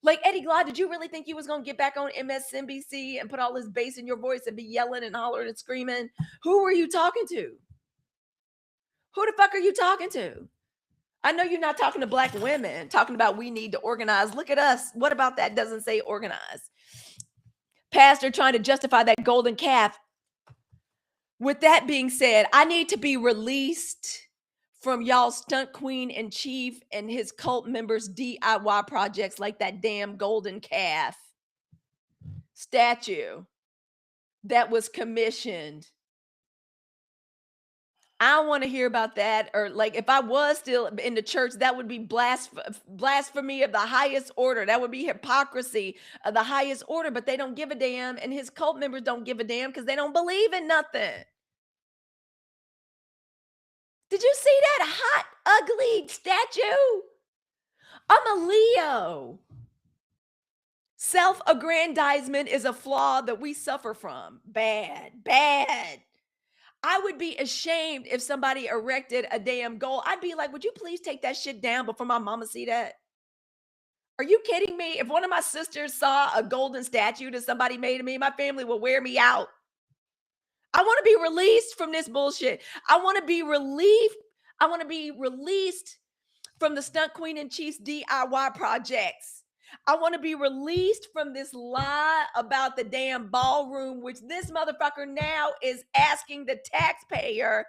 Like Eddie Glaude, did you really think you was gonna get back on MSNBC and put all this bass in your voice and be yelling and hollering and screaming? Who were you talking to? Who the fuck are you talking to? I know you're not talking to black women, talking about we need to organize. Look at us. What about that doesn't say organize? Pastor trying to justify that golden calf. With that being said, I need to be released from y'all stunt queen in chief and his cult members' DIY projects like that damn golden calf statue that was commissioned. I don't want to hear about that. Or like if I was still in the church, that would be blasphemy of the highest order. That would be hypocrisy of the highest order, but they don't give a damn. And his cult members don't give a damn because they don't believe in nothing. Did you see that hot, ugly statue? I'm a Leo. Self-aggrandizement is a flaw that we suffer from. Bad, bad. I would be ashamed if somebody erected a damn goal. I'd be like, would you please take that shit down before my mama see that? Are you kidding me? If one of my sisters saw a golden statue that somebody made of me, my family will wear me out. I want to be released from this bullshit. I want to be relieved. I want to be released from the stunt queen in chief's DIY projects. I want to be released from this lie about the damn ballroom, which this motherfucker now is asking the taxpayer.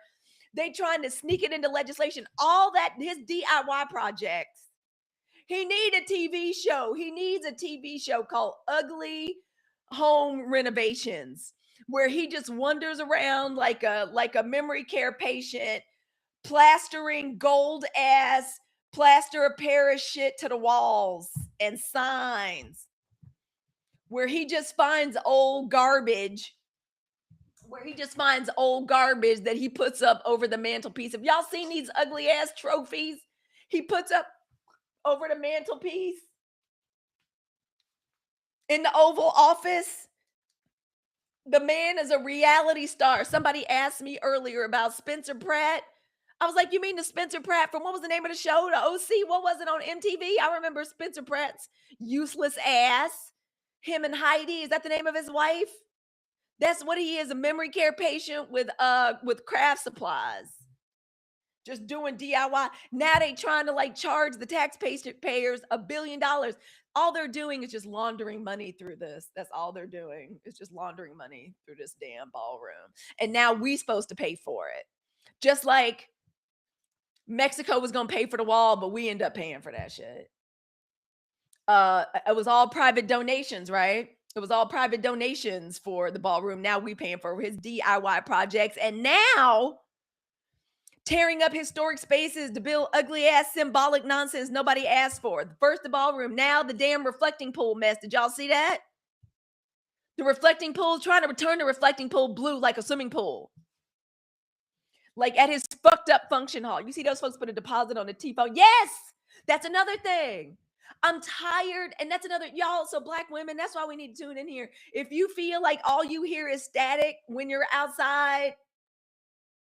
They trying to sneak it into legislation. All that, his DIY projects. He need a TV show. He needs a TV show called Ugly Home Renovations, where he just wanders around like a memory care patient, plastering gold ass plaster of Paris shit to the walls and signs, where he just finds old garbage, that he puts up over the mantelpiece. Have y'all seen these ugly ass trophies he puts up over the mantelpiece in the Oval Office? The man is a reality star. Somebody asked me earlier about Spencer Pratt. I was like, you mean the Spencer Pratt from, what was the name of the show? The OC? What was it on MTV? I remember Spencer Pratt's useless ass. Him and Heidi. Is that the name of his wife? That's what he is, a memory care patient with craft supplies. Just doing DIY. Now they trying to like charge the taxpayers $1 billion. All they're doing is just laundering money through this. That's all they're doing. It's just laundering money through this damn ballroom. And now we supposed to pay for it. Just like Mexico was going to pay for the wall, but we end up paying for that shit. It was all private donations, right? It was all private donations for the ballroom. Now we paying for his DIY projects. And now tearing up historic spaces to build ugly ass symbolic nonsense nobody asked for. First the ballroom, now the damn reflecting pool mess. Did y'all see that? The reflecting pool, trying to return the reflecting pool blue like a swimming pool. Like at his fucked up function hall. You see those folks put a deposit on the T-phone? Yes! That's another thing. I'm tired. And that's another, y'all, so black women, that's why we need to tune in here. If you feel like all you hear is static when you're outside,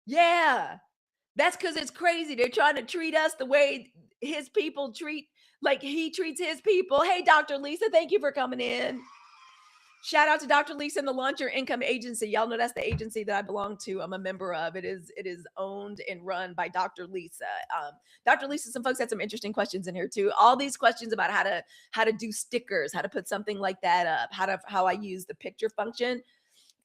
yeah, that's because it's crazy. They're trying to treat us the way his people like he treats his people. Hey, Dr. Lisa, thank you for coming in. Shout out to Dr. Lisa and the Launch Your Income Agency. Y'all know that's the agency that I belong to. I'm a member of. It is owned and run by Dr. Lisa. Dr. Lisa, some folks had some interesting questions in here too. All these questions about how to do stickers, how to put something like that up, how I use the picture function.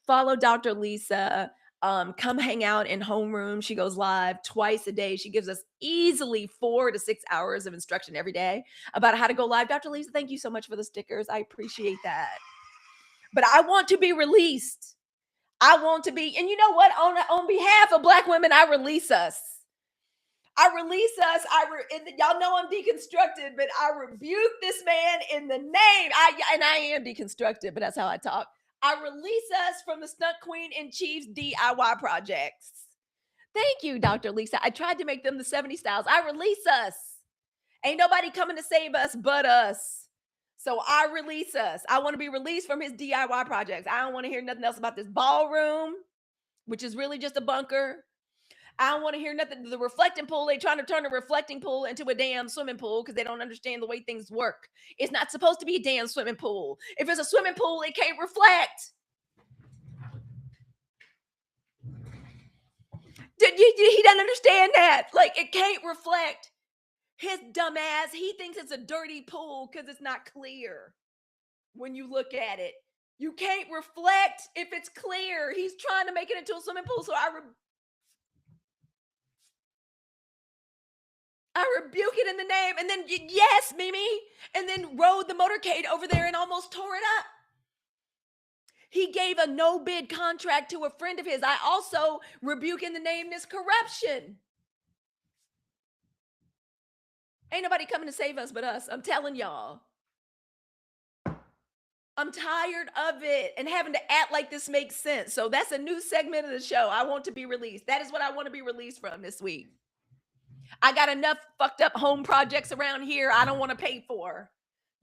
Follow Dr. Lisa. Come hang out in homeroom. She goes live twice a day. She gives us easily 4 to 6 hours of instruction every day about how to go live. Dr. Lisa, thank you so much for the stickers. I appreciate that. But I want to be released. I want to be, and you know what? On behalf of black women, I release us. I release us. Y'all know I'm deconstructed, but I rebuke this man in the name. I am deconstructed, but that's how I talk. I release us from the Stunt Queen in Chief's DIY projects. Thank you, Dr. Lisa. I tried to make them the 70 styles. I release us. Ain't nobody coming to save us but us. So I release us. I want to be released from his DIY projects. I don't want to hear nothing else about this ballroom, which is really just a bunker. I don't want to hear nothing. The reflecting pool, they trying to turn a reflecting pool into a damn swimming pool because they don't understand the way things work. It's not supposed to be a damn swimming pool. If it's a swimming pool, it can't reflect. He doesn't understand that. Like, it can't reflect. His dumb ass, he thinks it's a dirty pool because it's not clear when you look at it. You can't reflect if it's clear. He's trying to make it into a swimming pool. So I rebuke it in the name. And then, yes, Mimi. And then rode the motorcade over there and almost tore it up. He gave a no bid contract to a friend of his. I also rebuke in the name this corruption. Ain't nobody coming to save us but us. I'm telling y'all. I'm tired of it and having to act like this makes sense. So that's a new segment of the show. I want to be released. That is what I want to be released from this week. I got enough fucked up home projects around here I don't want to pay for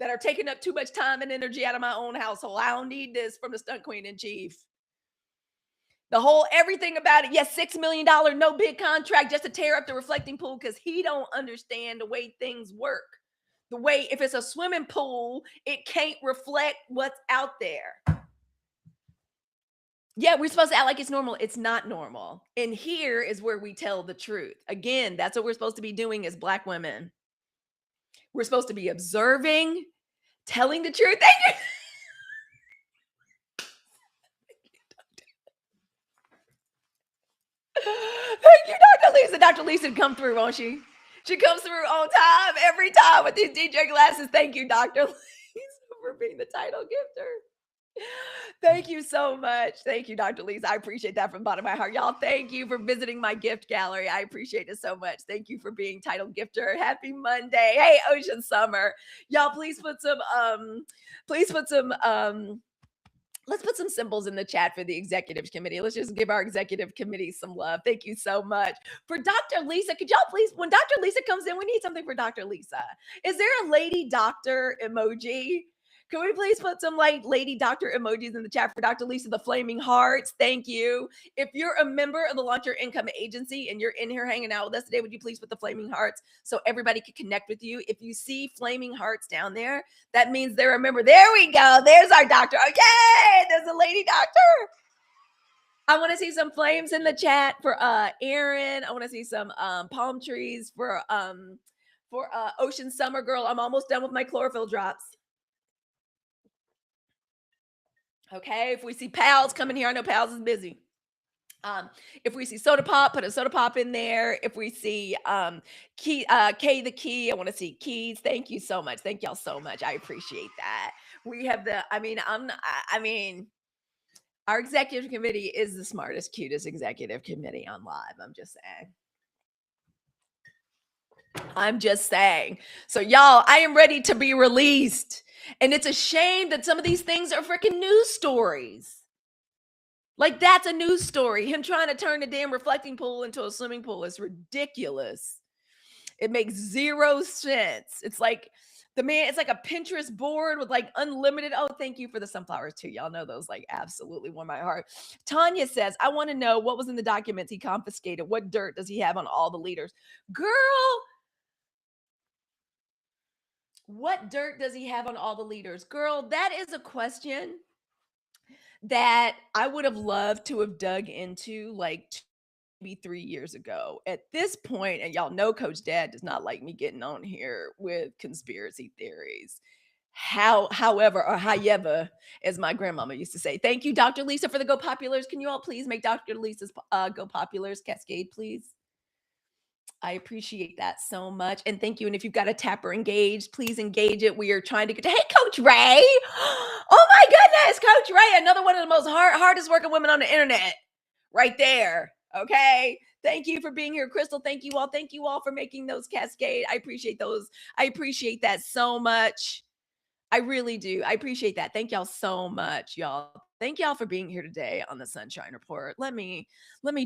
that are taking up too much time and energy out of my own household. I don't need this from the Stunt Queen in Chief. The whole everything about it. Yes, $6 million no bid contract just to tear up the reflecting pool because he don't understand the way things work. The way, if it's a swimming pool, it can't reflect what's out there. Yeah, we're supposed to act like it's normal. It's not normal. And here is where we tell the truth. Again, that's what we're supposed to be doing as Black women. We're supposed to be observing, telling the truth. Thank you. Thank you, Dr. Lisa. Dr. Lisa come through, won't she? She comes through on time, every time with these DJ glasses. Thank you, Dr. Lisa, for being the title gifter. Thank you so much. Thank you, Dr. Lisa. I appreciate that from the bottom of my heart. Y'all, thank you for visiting my gift gallery. I appreciate it so much. Thank you for being title gifter. Happy Monday. Hey, Ocean Summer. Y'all, please put some, let's put some symbols in the chat for the executive committee. Let's just give our executive committee some love. Thank you so much. For Dr. Lisa, could y'all please, when Dr. Lisa comes in, we need something for Dr. Lisa. Is there a lady doctor emoji? Can we please put some like lady doctor emojis in the chat for Dr. Lisa, the flaming hearts? Thank you. If you're a member of the Launch Your Income Agency and you're in here hanging out with us today, would you please put the flaming hearts so everybody can connect with you? If you see flaming hearts down there, that means they're a member. There we go. There's our doctor. Okay, there's a lady doctor. I want to see some flames in the chat for Aaron. I want to see some palm trees for Ocean Summer Girl. I'm almost done with my chlorophyll drops. Okay, if we see Pals coming here, I know Pals is busy. If we see Soda Pop, put a Soda Pop in there. If we see Key the Key, I want to see Keys. Thank you so much. Thank y'all so much. I appreciate that. We have our executive committee is the smartest, cutest executive committee on live. I'm just saying. So y'all, I am ready to be released. And it's a shame that some of these things are freaking news stories. Like, that's a news story. Him trying to turn the damn reflecting pool into a swimming pool is ridiculous. It makes zero sense. It's like it's like a Pinterest board with like unlimited. Oh, thank you for the sunflowers too. Y'all know those like absolutely warm my heart. Tanya says, I want to know what was in the documents he confiscated. What dirt does he have on all the leaders? Girl, what dirt does he have on all the leaders? Girl, that is a question that I would have loved to have dug into like maybe 3 years ago. At this point, and y'all know Coach Dad does not like me getting on here with conspiracy theories. However, as my grandmama used to say. Thank you, Dr. Lisa, for the Go Populars. Can you all please make Dr. Lisa's Go Populars cascade, please? I appreciate that so much. And thank you. And if you've got a tapper engaged, please engage it. We are trying to get to, hey, Coach Ray. Oh my goodness, Coach Ray, another one of the most hardest working women on the internet right there. Okay. Thank you for being here, Crystal. Thank you all. Thank you all for making those cascade. I appreciate those. I appreciate that so much. I really do. I appreciate that. Thank y'all so much, y'all. Thank y'all for being here today on the Sunshine Report. Let me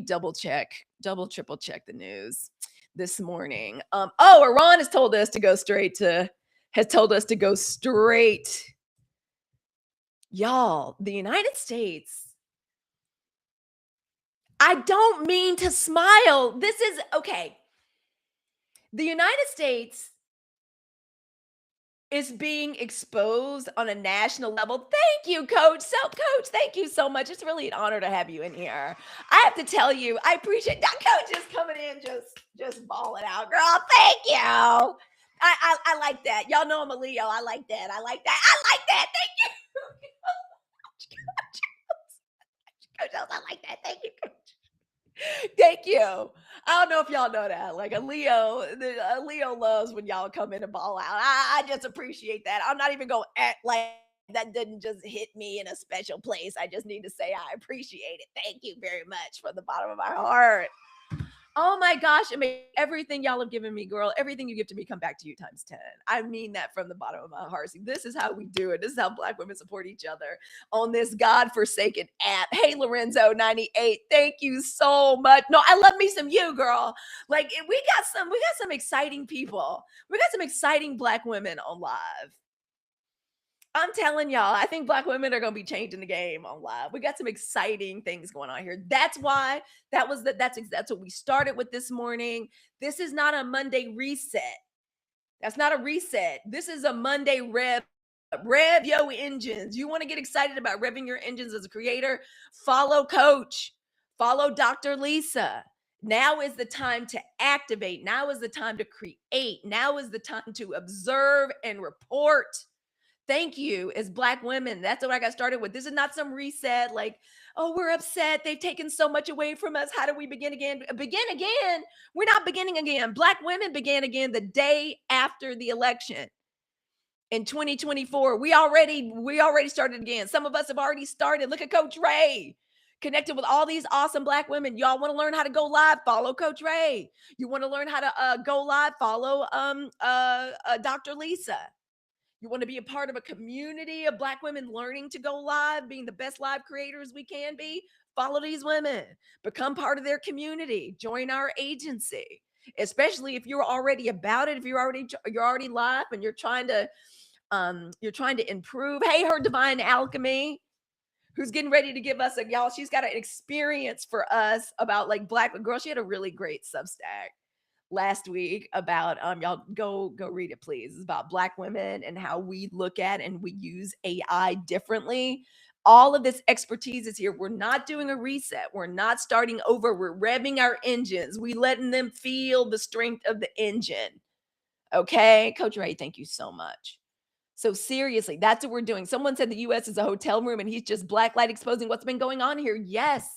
double triple check the news this morning. Iran has told us to go straight. Y'all, the United States. I don't mean to smile. This is okay. The United States is being exposed on a national level. Thank you, Coach. So, Coach, thank you so much. It's really an honor to have you in here. I have to tell you, I appreciate that. Coach is coming in, just balling out, girl. Thank you. I like that. Y'all know I'm a Leo. I like that. I like that. I like that. Thank you, Coach. I like that. Thank you, Coach. Thank you. I don't know if y'all know that. Like a Leo loves when y'all come in and ball out. I just appreciate that. I'm not even going to act like that didn't just hit me in a special place. I just need to say I appreciate it. Thank you very much from the bottom of my heart. Oh my gosh, everything y'all have given me, girl, everything you give to me come back to you times 10. I mean that from the bottom of my heart. See, this is how we do it. This is how Black women support each other on this godforsaken app. Hey, Lorenzo98, thank you so much. No, I love me some you, girl. Like we got some exciting people. We got some exciting Black women on live. I'm telling y'all, I think Black women are going to be changing the game on live. We got some exciting things going on here. That's why that's what we started with this morning. This is not a Monday reset. That's not a reset. This is a Monday rev. Rev yo engines. You want to get excited about revving your engines as a creator? Follow Coach. Follow Dr. Lisa. Now is the time to activate. Now is the time to create. Now is the time to observe and report. Thank you as Black women. That's what I got started with. This is not some reset like, oh, we're upset. They've taken so much away from us. How do we begin again? Begin again? We're not beginning again. Black women began again the day after the election in 2024. We already started again. Some of us have already started. Look at Coach Ray. Connected with all these awesome Black women. Y'all want to learn how to go live? Follow Coach Ray. You want to learn how to go live? Follow Dr. Lisa. You want to be a part of a community of Black women learning to go live, being the best live creators we can be? Follow these women. Become part of their community. Join our agency. Especially if you're already about it, if you're already live and you're trying to improve. Hey, Her Divine Alchemy, who's getting ready to give us y'all, she's got an experience for us about like Black girl. She had a really great Substack last week about y'all go read it, please. It's about Black women and how we look at and we use AI differently. All of this expertise is here. We're not doing a reset. We're not starting over. We're revving our engines. We letting them feel the strength of the engine. Okay, Coach Ray, thank you so much. So seriously, that's what we're doing. Someone said the US is a hotel room and he's just black light exposing what's been going on here. Yes.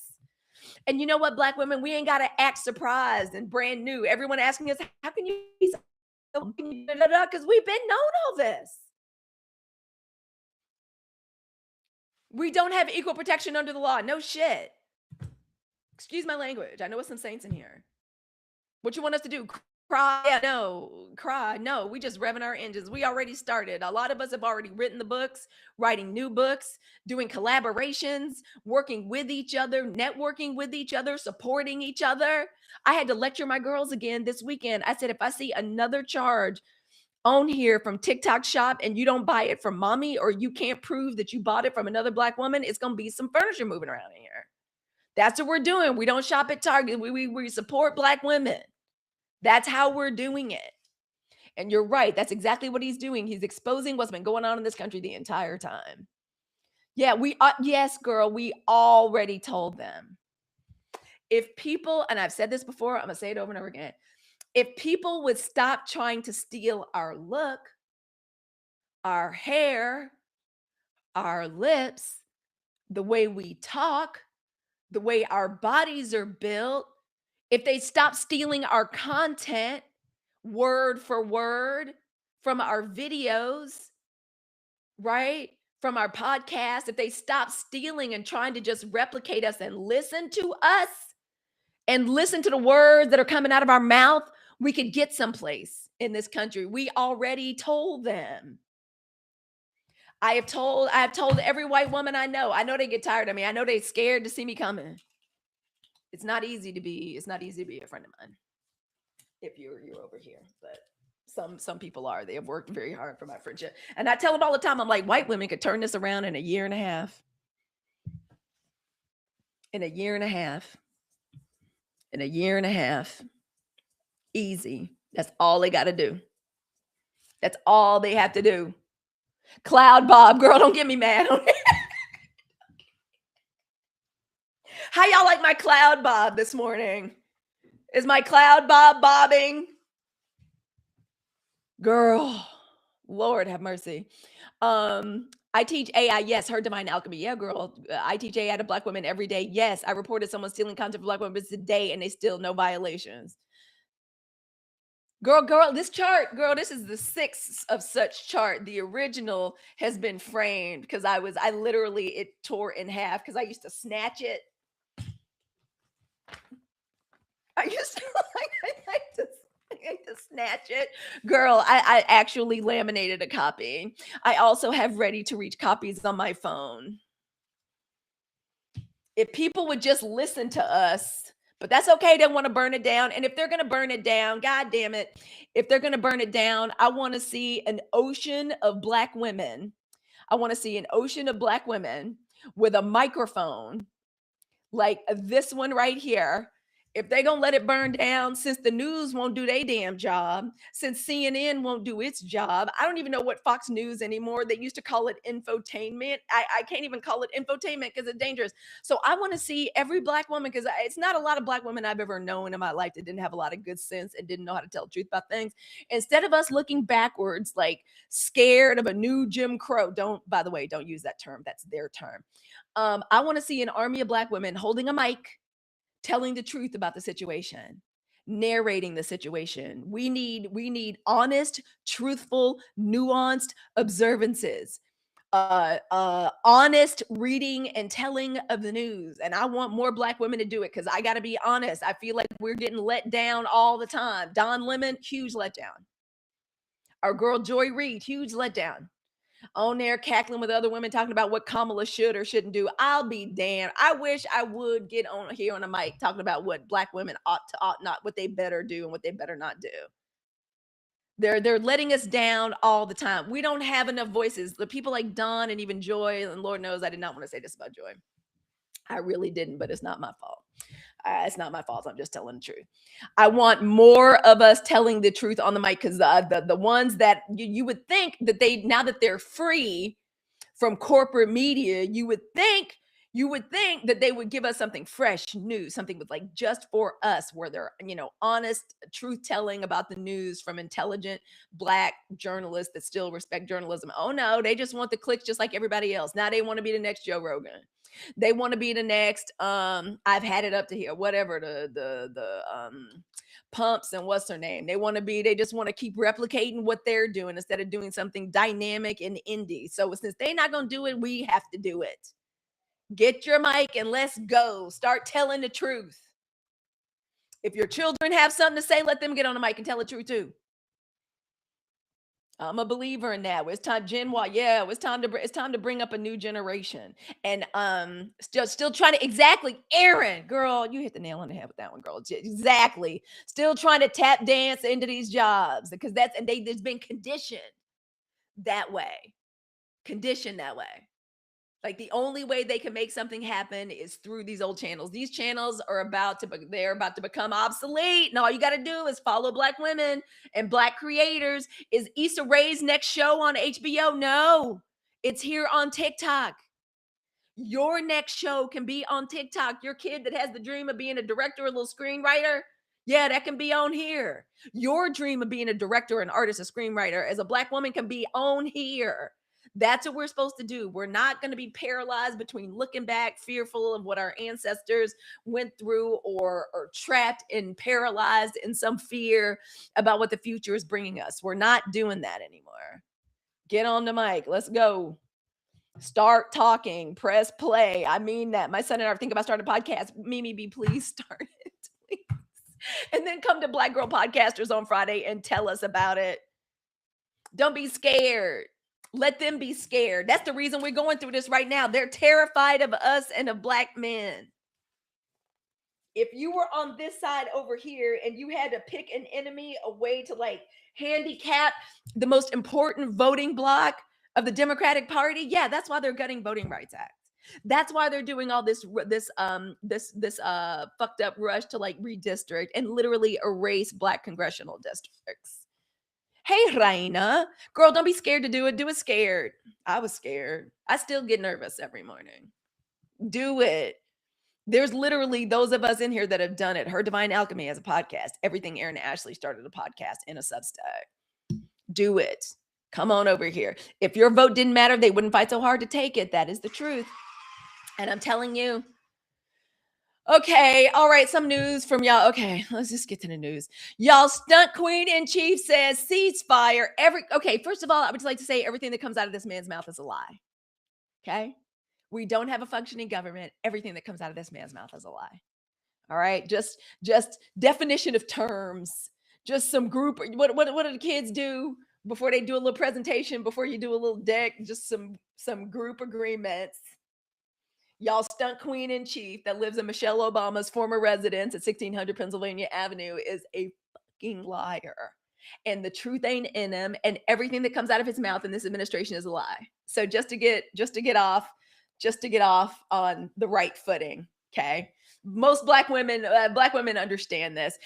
And you know what, Black women, we ain't got to act surprised and brand new. Everyone asking us, how can you be so, because we've been known all this. We don't have equal protection under the law. No shit. Excuse my language. I know some saints in here. What you want us to do? Cry? Yeah, no. Cry? No. We just revving our engines. We already started. A lot of us have already written the books, writing new books, doing collaborations, working with each other, networking with each other, supporting each other. I had to lecture my girls again this weekend. I said, if I see another charge on here from TikTok Shop and you don't buy it from mommy, or you can't prove that you bought it from another Black woman, it's going to be some furniture moving around in here. That's what we're doing. We don't shop at Target. We support Black women. That's how we're doing it. And you're right. That's exactly what he's doing. He's exposing what's been going on in this country the entire time. Yeah, yes, girl, we already told them. If people, and I've said this before, I'm going to say it over and over again. If people would stop trying to steal our look, our hair, our lips, the way we talk, the way our bodies are built, if they stop stealing our content word for word from our videos, right? From our podcast, if they stop stealing and trying to just replicate us and listen to us, and listen to the words that are coming out of our mouth, we could get someplace in this country. We already told them. I have told every white woman I know. I know they get tired of me. I know they're scared to see me coming. It's not easy to be a friend of mine if you're over here. But some people are. They have worked very hard for my friendship. And I tell them all the time, I'm like, white women could turn this around in a year and a half. In a year and a half. In a year and a half. Easy. That's all they got to do. That's all they have to do. Cloud Bob, girl, don't get me mad. How y'all like my Cloud Bob this morning? Is my Cloud Bob bobbing? Girl, Lord have mercy. I teach AI. Yes, her divine alchemy. Yeah, girl. I teach AI to Black women every day. Yes, I reported someone stealing content for Black women today, and they still no violations. Girl, this chart, girl, this is the 6th of such chart. The original has been framed because I literally, it tore in half because I used to snatch it. I used to I like to snatch it. Girl, I actually laminated a copy. I also have ready to reach copies on my phone. If people would just listen to us, but that's okay. They want to burn it down. And if they're going to burn it down, God damn it. If they're going to burn it down, I want to see an ocean of Black women. I want to see an ocean of Black women with a microphone like this one right here. If they're going to let it burn down, since the news won't do their damn job, since CNN won't do its job, I don't even know what Fox News anymore. They used to call it infotainment. I can't even call it infotainment because it's dangerous. So I want to see every Black woman, because it's not a lot of Black women I've ever known in my life that didn't have a lot of good sense and didn't know how to tell the truth about things. Instead of us looking backwards, like scared of a new Jim Crow, by the way, don't use that term. That's their term. I want to see an army of Black women holding a mic, telling the truth about the situation, narrating the situation. We need honest, truthful, nuanced observances, honest reading and telling of the news. And I want more Black women to do it because I got to be honest. I feel like we're getting let down all the time. Don Lemon, huge letdown. Our girl Joy Reid, huge letdown. On there cackling with other women talking about what Kamala should or shouldn't do. I'll be damned. I wish I would get on here on a mic talking about what Black women ought not, what they better do and what they better not do. They're letting us down all the time. We don't have enough voices. The people like Dawn and even Joy, and Lord knows I did not want to say this about Joy. I really didn't, but it's not my fault. It's not my fault. I'm just telling the truth. I want more of us telling the truth on the mic, because the ones that you would think that now that they're free from corporate media, you would think that they would give us something fresh, new, something with like just for us, where they're, honest truth telling about the news from intelligent Black journalists that still respect journalism. Oh no, they just want the clicks just like everybody else. Now they want to be the next Joe Rogan. They want to be the next I've had it up to here, whatever, the Pumps and what's her name. They just want to keep replicating what they're doing instead of doing something dynamic and indie. So since they're not going to do it, we have to do it. Get your mic and let's go. Start telling the truth. If your children have something to say, let them get on the mic and tell the truth too. I'm a believer in that. It's time, Gen Y. Yeah, it's time to bring up a new generation. And still trying to, exactly, Aaron, girl, you hit the nail on the head with that one, girl. Exactly. Still trying to tap dance into these jobs because they've been conditioned that way. Conditioned that way. Like the only way they can make something happen is through these old channels. These channels are about to become obsolete. And all you got to do is follow Black women and Black creators. Is Issa Rae's next show on HBO? No, it's here on TikTok. Your next show can be on TikTok. Your kid that has the dream of being a director, a little screenwriter, yeah, that can be on here. Your dream of being a director, an artist, a screenwriter as a Black woman can be on here. That's what we're supposed to do. We're not going to be paralyzed between looking back, fearful of what our ancestors went through, or trapped and paralyzed in some fear about what the future is bringing us. We're not doing that anymore. Get on the mic. Let's go. Start talking. Press play. I mean that. My son and I are thinking about starting a podcast. Mimi B, please start it. And then come to Black Girl Podcasters on Friday and tell us about it. Don't be scared. Let them be scared. That's the reason we're going through this right now. They're terrified of us and of Black men. If you were on this side over here and you had to pick an enemy, a way to like handicap the most important voting block of the Democratic Party, yeah, that's why they're gutting Voting Rights Act. That's why they're doing all this fucked up rush to like redistrict and literally erase Black congressional districts. Hey, Raina, girl, don't be scared to do it. Do it scared. I was scared. I still get nervous every morning. Do it. There's literally those of us in here that have done it. Her Divine Alchemy has a podcast. Everything Aaron Ashley started a podcast in a Substack. Do it. Come on over here. If your vote didn't matter, they wouldn't fight so hard to take it. That is the truth. And I'm telling you. Okay, all right, some news from y'all. Okay, let's just get to the news. Y'all, stunt queen in chief says ceasefire. Okay, first of all, I would just like to say everything that comes out of this man's mouth is a lie. Okay? We don't have a functioning government. Everything that comes out of this man's mouth is a lie. All right, just definition of terms. Just some group. What do the kids do before they do a little presentation? Before you do a little deck, just some group agreements. Y'all, stunt queen in chief that lives in Michelle Obama's former residence at 1600 Pennsylvania Avenue is a fucking liar. And the truth ain't in him. And everything that comes out of his mouth in this administration is a lie. So just to get off on the right footing. Okay. Most black women understand this.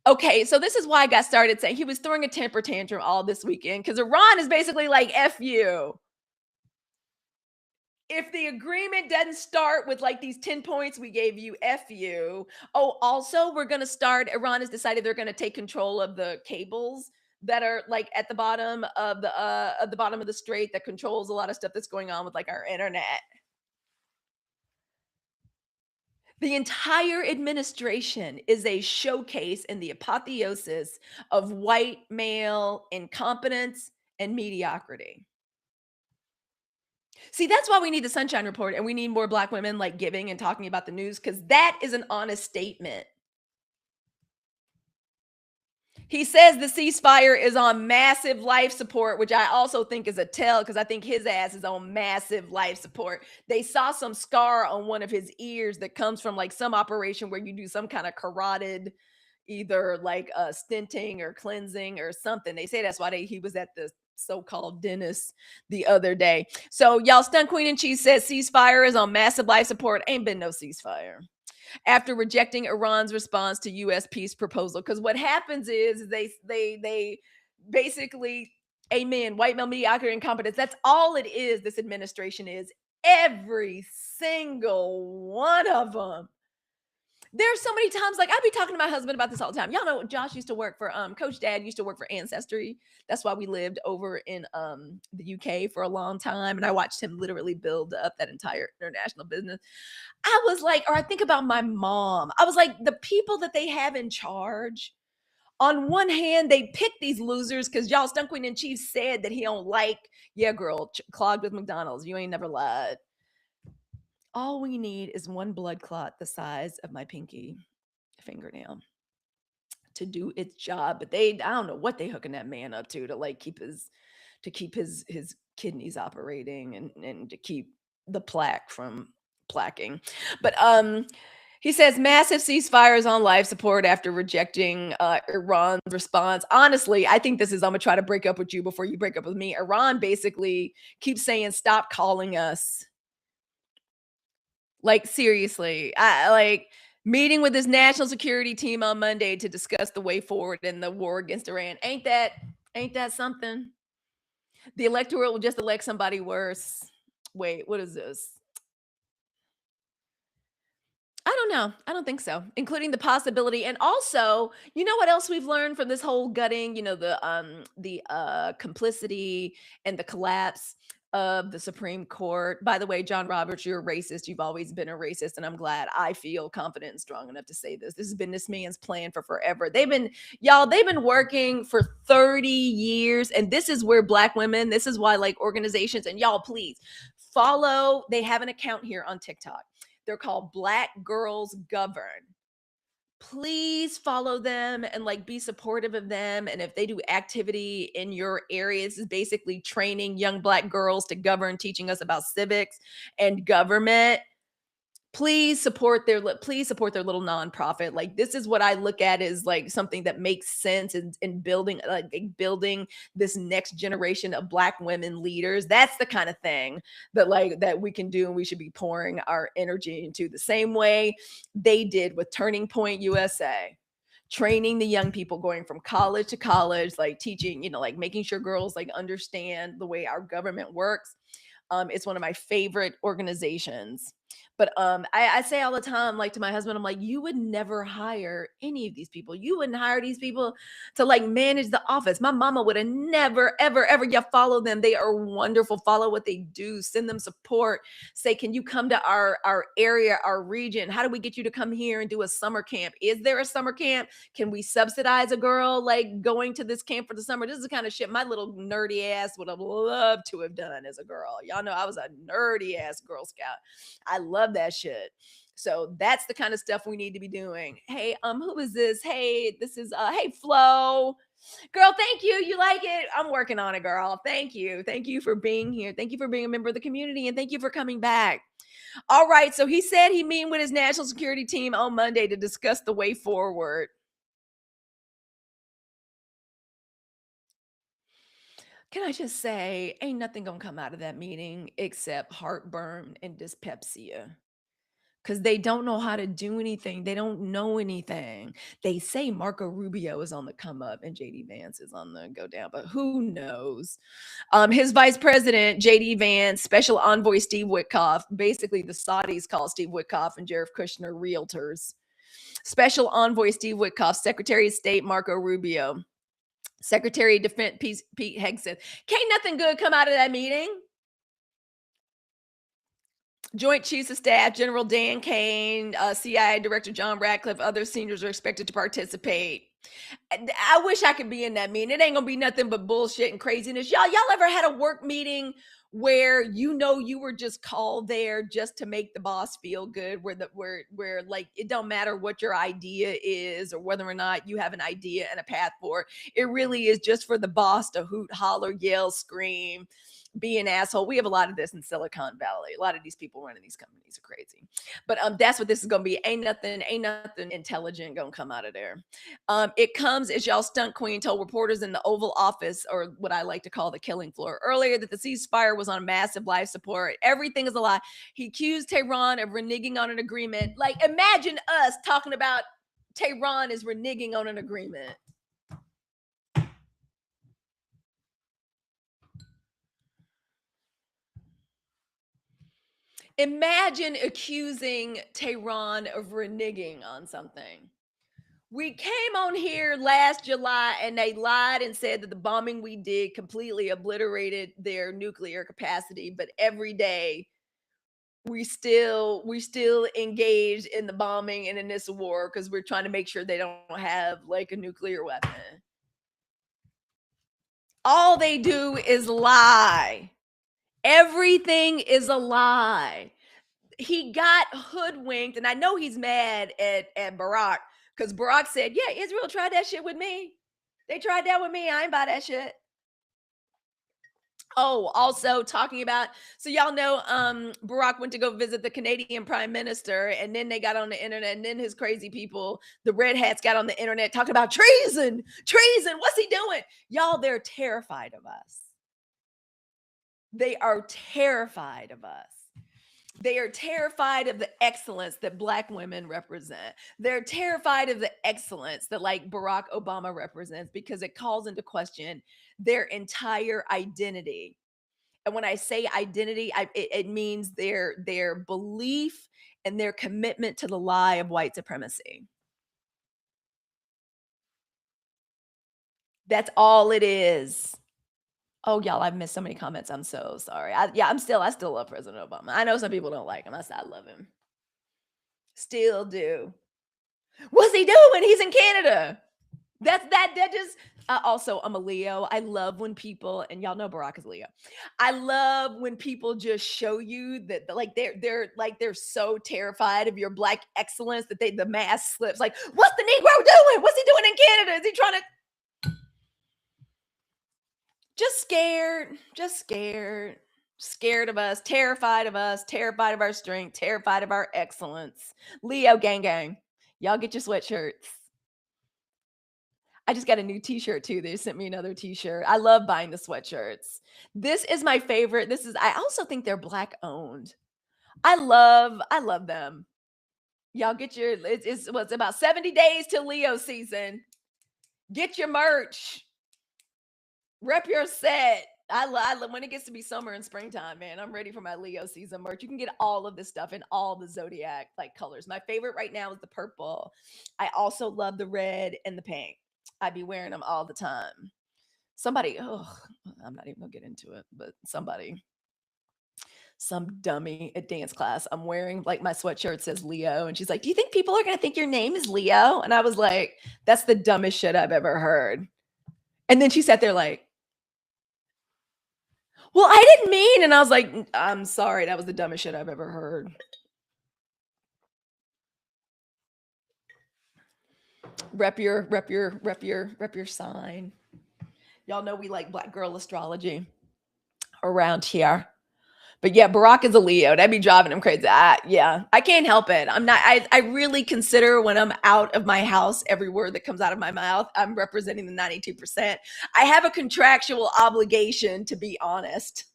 Okay, so this is why I got started saying he was throwing a temper tantrum all this weekend because Iran is basically like, F you. If the agreement doesn't start with like these 10 points we gave you, F you. Oh, also, we're going to start, Iran has decided they're going to take control of the cables that are like at the bottom of the strait that controls a lot of stuff that's going on with like our internet. The entire administration is a showcase in the apotheosis of white male incompetence and mediocrity. See, that's why we need the Sunshine Report and we need more Black women like giving and talking about the news, because that is an honest statement. He says the ceasefire is on massive life support, which I also think is a tell because I think his ass is on massive life support. They saw some scar on one of his ears that comes from like some operation where you do some kind of carotid, either like stenting or cleansing or something. They say that's why he was at the so-called dentist the other day. So y'all, stunt queen in chief says ceasefire is on massive life support. Ain't been no ceasefire. After rejecting Iran's response to U.S. peace proposal. Because what happens is they basically, amen, white male mediocrity incompetence. That's all it is, this administration is. Every single one of them. There's so many times, like I be talking to my husband about this all the time. Y'all know Josh used to work for, Coach Dad used to work for Ancestry. That's why we lived over in the UK for a long time. And I watched him literally build up that entire international business. I was like, or I think about my mom. I was like, the people that they have in charge, on one hand, they pick these losers because y'all, stunt queen in chief said that he don't like, yeah, girl, clogged with McDonald's. You ain't never lied. All we need is one blood clot the size of my pinky fingernail to do its job. But I don't know what they hooking that man up to like keep his kidneys operating and to keep the plaque from plaquing. But he says massive ceasefires on life support after rejecting Iran's response. Honestly, I think this is, I'm gonna try to break up with you before you break up with me. Iran basically keeps saying, stop calling us. Like, seriously, I like meeting with his national security team on Monday to discuss the way forward in the war against Iran. Ain't that something? The electorate will just elect somebody worse. Wait, what is this? I don't know. I don't think so. Including the possibility, and also, you know what else we've learned from this whole gutting? You know, the complicity and the collapse of the Supreme Court. By the way, John Roberts, you're a racist. You've always been a racist, and I'm glad. I feel confident and strong enough to say this. This has been this man's plan for forever. They've been working for 30 years, and this is where Black women. This is why, like, organizations, and y'all, please follow. They have an account here on TikTok. They're called Black Girls Govern. please follow them and like be supportive of them. And if they do activity in your area, this is basically training young Black girls to govern, teaching us about civics and government. Please support their little nonprofit. Like, this is what I look at as like something that makes sense in building, building this next generation of Black women leaders. That's the kind of thing that we can do, and we should be pouring our energy into the same way they did with Turning Point USA, training the young people going from college to college, like teaching, like making sure girls like understand the way our government works. It's one of my favorite organizations. But I say all the time, like to my husband, I'm like, you would never hire any of these people. You wouldn't hire these people to like manage the office. My mama would have never, ever, ever. Yeah, follow them. They are wonderful. Follow what they do. Send them support. Say, can you come to our area, our region? How do we get you to come here and do a summer camp? Is there a summer camp? Can we subsidize a girl like going to this camp for the summer? This is the kind of shit my little nerdy ass would have loved to have done as a girl. Y'all know I was a nerdy ass Girl Scout. I love that shit. So that's the kind of stuff we need to be doing. Hey, who is this? Hey, this is hey Flo. Girl, thank you. You like it? I'm working on it, girl. Thank you. Thank you for being here. Thank you for being a member of the community, and thank you for coming back. All right. So he said he meeting with his national security team on Monday to discuss the way forward. Can I just say, ain't nothing gonna come out of that meeting except heartburn and dyspepsia. Because they don't know how to do anything. They don't know anything. They say Marco Rubio is on the come up and JD Vance is on the go down, but who knows? His vice president, JD Vance, special envoy Steve Witkoff, basically the Saudis call Steve Witkoff and Jared Kushner realtors. Special envoy Steve Witkoff, Secretary of State Marco Rubio, Secretary of Defense Pete Hegseth. Can't nothing good come out of that meeting. Joint Chiefs of Staff General Dan Kane, CIA Director John Ratcliffe, other seniors are expected to participate. I wish I could be in that meeting. It ain't gonna be nothing but bullshit and craziness. Y'all ever had a work meeting where you were just called there just to make the boss feel good, where like it don't matter what your idea is or whether or not you have an idea and a path for it. It really is just for the boss to hoot, holler, yell, scream, be an asshole. We have a lot of this in Silicon Valley. A lot of these people running these companies are crazy. But that's what this is gonna be. Ain't nothing intelligent gonna come out of there. It comes as y'all stunt queen told reporters in the Oval Office, or what I like to call the killing floor, earlier that the ceasefire was on massive life support. Everything is a lie. He accused Tehran of reneging on an agreement. Like, imagine us talking about Tehran is reneging on an agreement. Imagine accusing Tehran of reneging on something. We came on here last July and they lied and said that the bombing we did completely obliterated their nuclear capacity, but every day we still engaged in the bombing and in this war because we're trying to make sure they don't have like a nuclear weapon. All they do is lie. Everything is a lie. He got hoodwinked, and I know he's mad at Barack because Barack said, yeah, Israel tried that shit with me. They tried that with me. I ain't buy that shit. Oh, also talking about, so y'all know Barack went to go visit the Canadian Prime Minister, and then they got on the internet, and then his crazy people, the red hats, got on the internet talking about treason. What's he doing? Y'all, they're terrified of us. They are terrified of us. They are terrified of the excellence that Black women represent. They're terrified of the excellence that like Barack Obama represents because it calls into question their entire identity. And when I say identity, it means their belief and their commitment to the lie of white supremacy. That's all it is. Oh, y'all, I've missed so many comments. I'm so sorry. I still love President Obama. I know some people don't like him. I love him. Still do. What's he doing? He's in Canada. That just I'm a Leo. I love when people, and y'all know Barack is Leo. I love when people just show you that like they're so terrified of your black excellence that the mask slips. Like, what's the Negro doing? What's he doing in Canada? Is he trying to just scared of us, terrified of our strength, terrified of our excellence. Leo gang. Y'all get your sweatshirts. I just got a new t-shirt too. They sent me another t-shirt. I love buying the sweatshirts. This is my favorite. I also think they're black owned. I love them. Y'all get your, it's about 70 days till Leo season. Get your merch. Rep your set. I love when it gets to be summer and springtime, man. I'm ready for my Leo season merch. You can get all of this stuff in all the zodiac like colors. My favorite right now is the purple. I also love the red and the pink. I'd be wearing them all the time. Somebody, I'm not even gonna get into it, but some dummy at dance class, I'm wearing like my sweatshirt says Leo, and she's like, "Do you think people are gonna think your name is Leo?" And I was like, "That's the dumbest shit I've ever heard." And then she sat there like, "Well, I didn't mean," and I was like, "I'm sorry, that was the dumbest shit I've ever heard." Rep your sign. Y'all know we like black girl astrology around here. But yeah, Barack is a Leo. That'd be driving him crazy. I can't help it. I really consider when I'm out of my house, every word that comes out of my mouth, I'm representing the 92%. I have a contractual obligation to be honest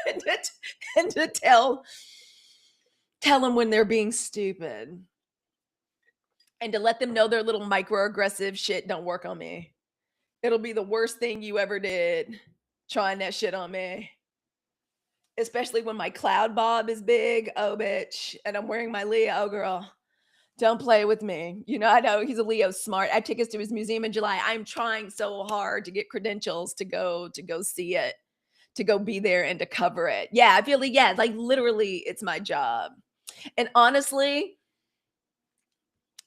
and to tell them when they're being stupid and to let them know their little microaggressive shit don't work on me. It'll be the worst thing you ever did trying that shit on me. Especially when my cloud bob is big. Oh, bitch. And I'm wearing my Leo. Oh, girl. Don't play with me. You know, I know he's a Leo smart. I have tickets to his museum in July. I'm trying so hard to get credentials to go see it, to go be there and to cover it. Yeah, I feel like, yeah, like literally it's my job. And honestly,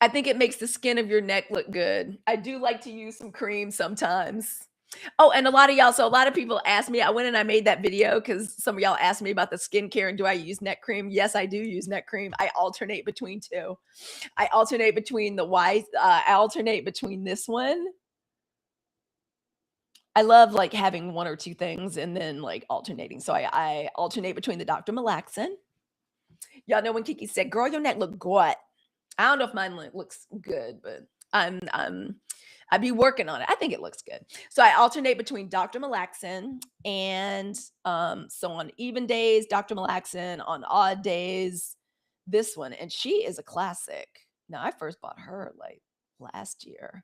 I think it makes the skin of your neck look good. I do like to use some cream sometimes. Oh, and a lot of people ask me, I went and I made that video because some of y'all asked me about the skincare and do I use neck cream? Yes, I do use neck cream. I alternate between two. I alternate between I alternate between this one. I love like having one or two things and then like alternating. So I alternate between the Dr. Malaxin. Y'all know when Kiki said, "Girl, your neck look good." I don't know if mine looks good, but I'd be working on it. I think it looks good. So I alternate between Dr. Malaxin and so on even days, Dr. Malaxin, on odd days, this one. And she is a classic. Now, I first bought her like last year.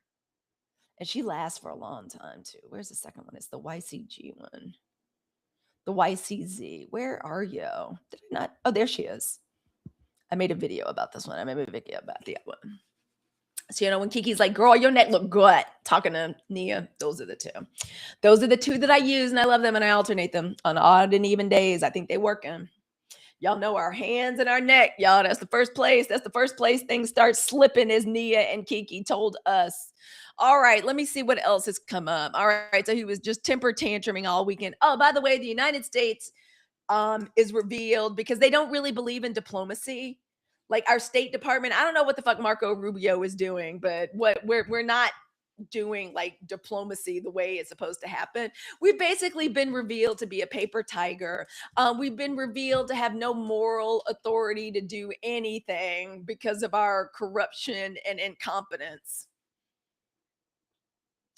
And she lasts for a long time too. Where's the second one? It's the YCG one. The YCZ. Where are you? Did I not? Oh, there she is. I made a video about this one. I made a video about the other one. So, you know, when Kiki's like, "Girl, your neck look good," talking to Nia, those are the two. Those are the two that I use, and I love them, and I alternate them on odd and even days. I think they working. Y'all know our hands and our neck, y'all. That's the first place. That's the first place things start slipping, as Nia and Kiki told us. All right, let me see what else has come up. All right, so he was just temper tantruming all weekend. Oh, by the way, the United States is revealed because they don't really believe in diplomacy. Like our State Department, I don't know what the fuck Marco Rubio is doing, but we're not doing like diplomacy the way it's supposed to happen. We've basically been revealed to be a paper tiger. We've been revealed to have no moral authority to do anything because of our corruption and incompetence.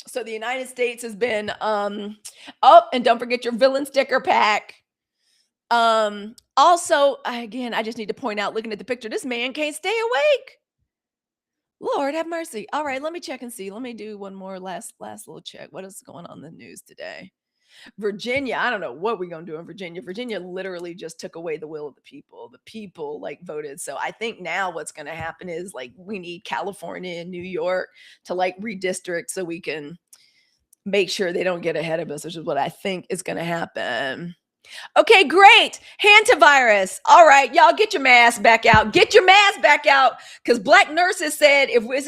So the United States has been oh, and don't forget your villain sticker pack. Also, again, I just need to point out, looking at the picture, this man can't stay awake. Lord have mercy. All right, let me check and see. Let me do one more last little check. What is going on in the news today? Virginia, I don't know what we're going to do in Virginia. Virginia literally just took away the will of the people. The people like voted. So I think now what's going to happen is like we need California and New York to like redistrict so we can make sure they don't get ahead of us, which is what I think is going to happen. Okay, great. Hantavirus. All right, y'all get your mask back out. Get your mask back out, because black nurses said if it's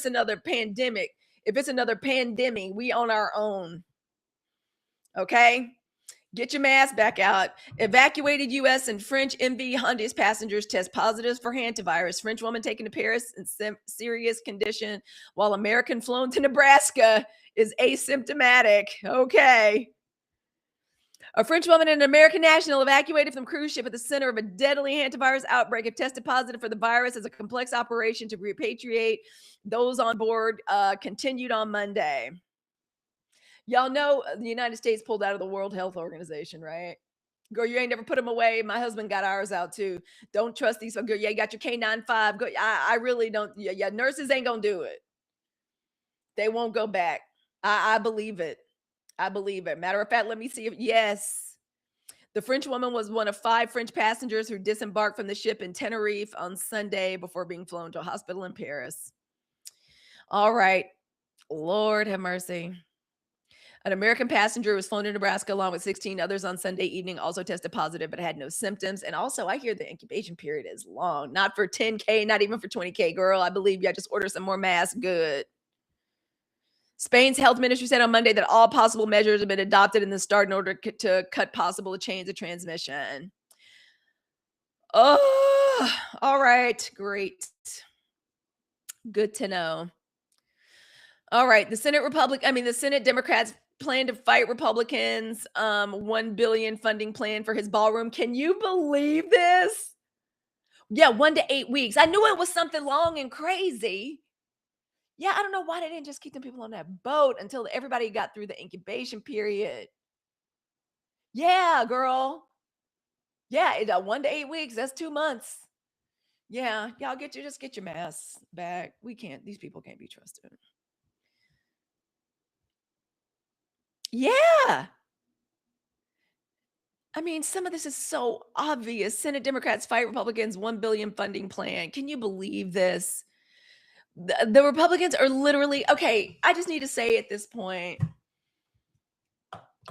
another pandemic, If it's another pandemic, we on our own. Okay? Get your mask back out. Evacuated U.S. and French MV Honda's passengers test positives for hantavirus. French woman taken to Paris in serious condition, while American flown to Nebraska is asymptomatic. Okay. A French woman and an American national evacuated from cruise ship at the center of a deadly hantavirus outbreak have tested positive for the virus as a complex operation to repatriate those on board continued on Monday. Y'all know the United States pulled out of the World Health Organization, right? Girl, you ain't never put them away. My husband got ours out too. Don't trust these. Girl, yeah, you got your K95. Go, I really don't. Yeah, nurses ain't gonna do it. They won't go back. I believe it. I believe it. Matter of fact, let me see if yes. The French woman was one of 5 French passengers who disembarked from the ship in Tenerife on Sunday before being flown to a hospital in Paris. All right. Lord have mercy. An American passenger was flown to Nebraska along with 16 others on Sunday evening, also tested positive but had no symptoms. And also, I hear the incubation period is long. Not for 10K, not even for 20K, girl. I believe you. I just order some more masks. Good. Spain's health ministry said on Monday that all possible measures have been adopted in the start in order to cut possible chains of transmission. Oh, all right. Great. Good to know. All right. The Senate Democrats plan to fight Republicans' $1 billion funding plan for his ballroom. Can you believe this? Yeah, 1 to 8 weeks. I knew it was something long and crazy. Yeah, I don't know why they didn't just keep them people on that boat until everybody got through the incubation period. Yeah, girl. Yeah, 1 to 8 weeks. That's 2 months. Yeah, y'all just get your masks back. These people can't be trusted. Yeah. I mean, some of this is so obvious. Senate Democrats fight Republicans' $1 billion funding plan. Can you believe this? The Republicans are literally okay. I just need to say at this point,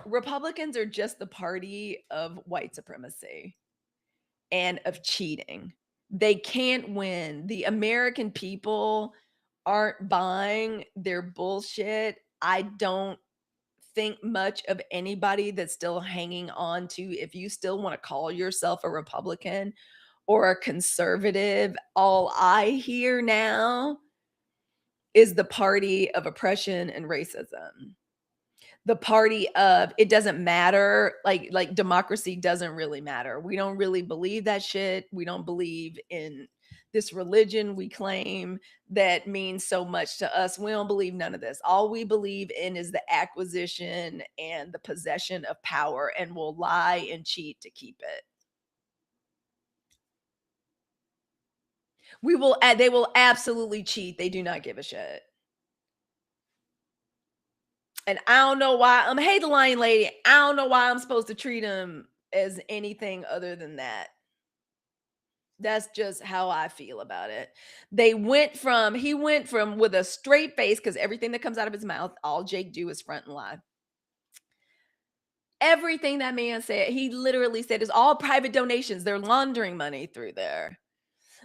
Republicans are just the party of white supremacy and of cheating. They can't win. The American people aren't buying their bullshit. I don't think much of anybody that's still hanging on to, if you still want to call yourself a Republican or a conservative, all I hear now is the party of oppression and racism. The party of it doesn't matter, like democracy doesn't really matter. We don't really believe that shit. We don't believe in this religion we claim that means so much to us. We don't believe none of this. All we believe in is the acquisition and the possession of power, and will lie and cheat to keep it. They will absolutely cheat. They do not give a shit. And I don't know why. Hey, the Lion Lady. I don't know why I'm supposed to treat him as anything other than that. That's just how I feel about it. He went from with a straight face, because everything that comes out of his mouth, all Jake do is front and lie. Everything that man said, he literally said, is all private donations. They're laundering money through there.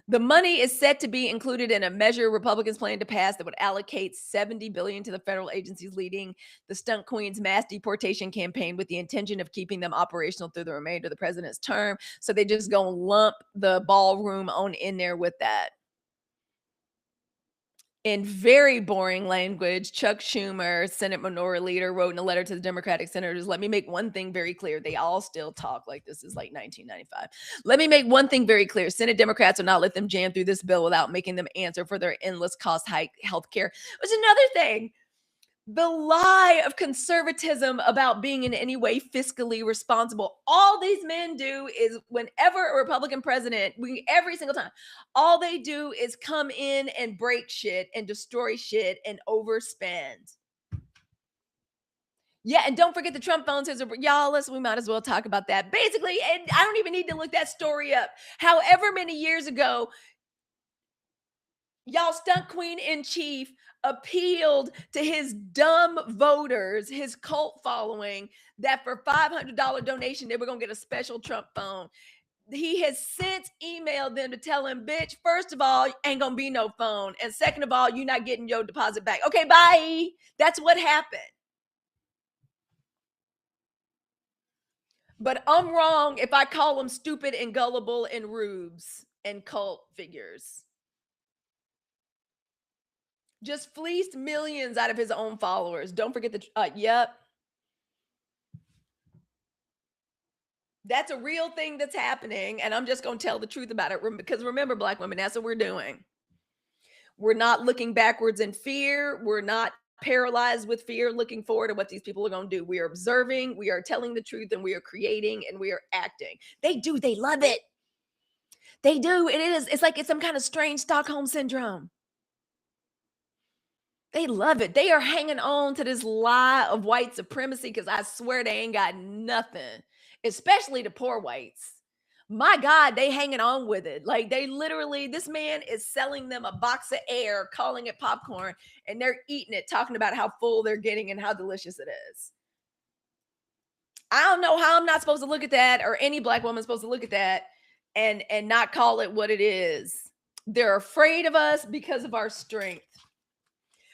The money is set to be included in a measure Republicans plan to pass that would allocate $70 billion to the federal agencies leading the stunt queen's mass deportation campaign, with the intention of keeping them operational through the remainder of the president's term. So they just gonna lump the ballroom on in there with that. In very boring language, Chuck Schumer, Senate Minority Leader, wrote in a letter to the Democratic senators, let me make one thing very clear. They all still talk like this is like 1995. Let me make one thing very clear. Senate Democrats will not let them jam through this bill without making them answer for their endless cost hike health care. Which is another thing. The lie of conservatism about being in any way fiscally responsible. All these men do is, whenever a Republican president, every single time, all they do is come in and break shit and destroy shit and overspend. Yeah, and don't forget the Trump phone says, y'all, listen, we might as well talk about that. Basically, and I don't even need to look that story up. However many years ago, y'all stunt queen in chief appealed to his dumb voters, his cult following, that for $500 donation, they were going to get a special Trump phone. he has since emailed them to tell him, bitch, first of all, ain't gonna be no phone. And second of all, you're not getting your deposit back. Okay, bye. That's what happened. But I'm wrong if I call them stupid and gullible and rubes and cult figures. Just fleeced millions out of his own followers. Don't forget the, yep. That's a real thing that's happening. And I'm just going to tell the truth about it. Because remember, Black women, that's what we're doing. We're not looking backwards in fear. We're not paralyzed with fear, looking forward to what these people are going to do. We are observing, we are telling the truth, and we are creating, and we are acting. They do. They love it. They do. It is. It's like it's some kind of strange Stockholm syndrome. They love it. They are hanging on to this lie of white supremacy because I swear they ain't got nothing, especially the poor whites. My God, they hanging on with it. Like they literally, this man is selling them a box of air, calling it popcorn, and they're eating it, talking about how full they're getting and how delicious it is. I don't know how I'm not supposed to look at that, or any Black woman supposed to look at that and not call it what it is. They're afraid of us because of our strength.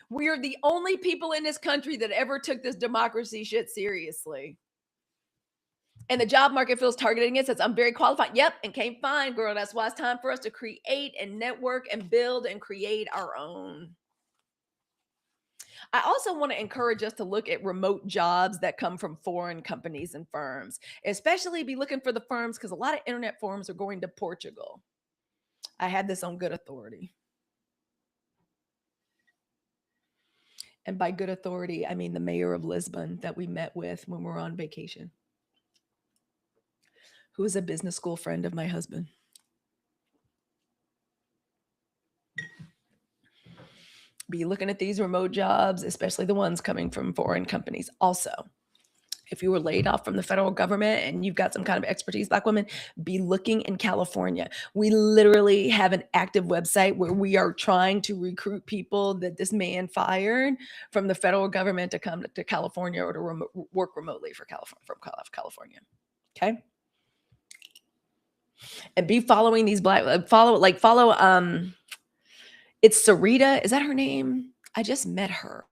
We are the only people in this country that ever took this democracy shit seriously. And the job market feels targeted against us. I'm very qualified. Yep. And came fine, girl. That's why it's time for us to create and network and build and create our own. I also want to encourage us to look at remote jobs that come from foreign companies and firms, especially be looking for the firms because a lot of internet firms are going to Portugal. I had this on good authority. And by good authority, I mean the mayor of Lisbon that we met with when we were on vacation, who is a business school friend of my husband. Be looking at these remote jobs, especially the ones coming from foreign companies. Also, if you were laid off from the federal government and you've got some kind of expertise, Black women, be looking in California. We literally have an active website where we are trying to recruit people that this man fired from the federal government to come to California or to work remotely for California. Okay. And be following these Black, follow, it's Sarita. Is that her name? I just met her.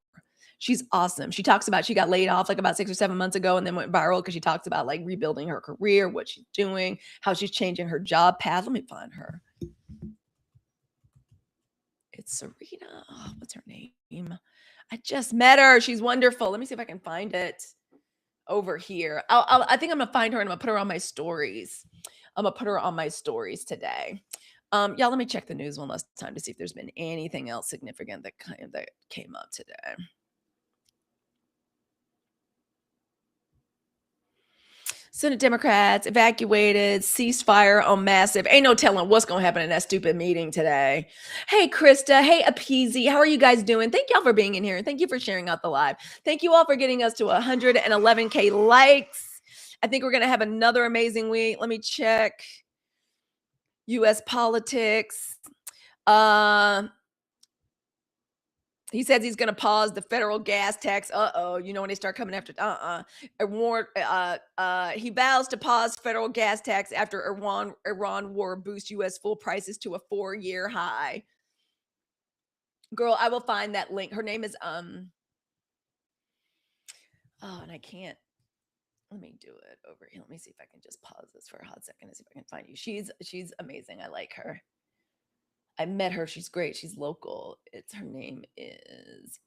She's awesome. She talks about, she got laid off like about 6 or 7 months ago and then went viral because she talks about like rebuilding her career, what she's doing, how she's changing her job path. Let me find her. It's Sarita. Oh, what's her name? I just met her. She's wonderful. Let me see if I can find it over here. I think I'm going to find her and I'm going to put her on my stories. I'm going to put her on my stories today. Y'all, let me check the news one last time to see if there's been anything else significant that came up today. Senate Democrats evacuated, ceasefire on massive. Ain't no telling what's going to happen in that stupid meeting today. Hey, Krista. Hey, Appeasy. How are you guys doing? Thank y'all for being in here. Thank you for sharing out the live. Thank you all for getting us to 111K likes. I think we're going to have another amazing week. Let me check. U.S. politics. He says he's going to pause the federal gas tax. You know when they start coming after. He vows to pause federal gas tax after Iran war boosts U.S. fuel prices to a 4-year high. Girl, I will find that link. Her name is and I can't. Let me do it over here. Let me see if I can just pause this for a hot second and see if I can find you. She's amazing. I like her. I met her. She's great. She's local. Her name is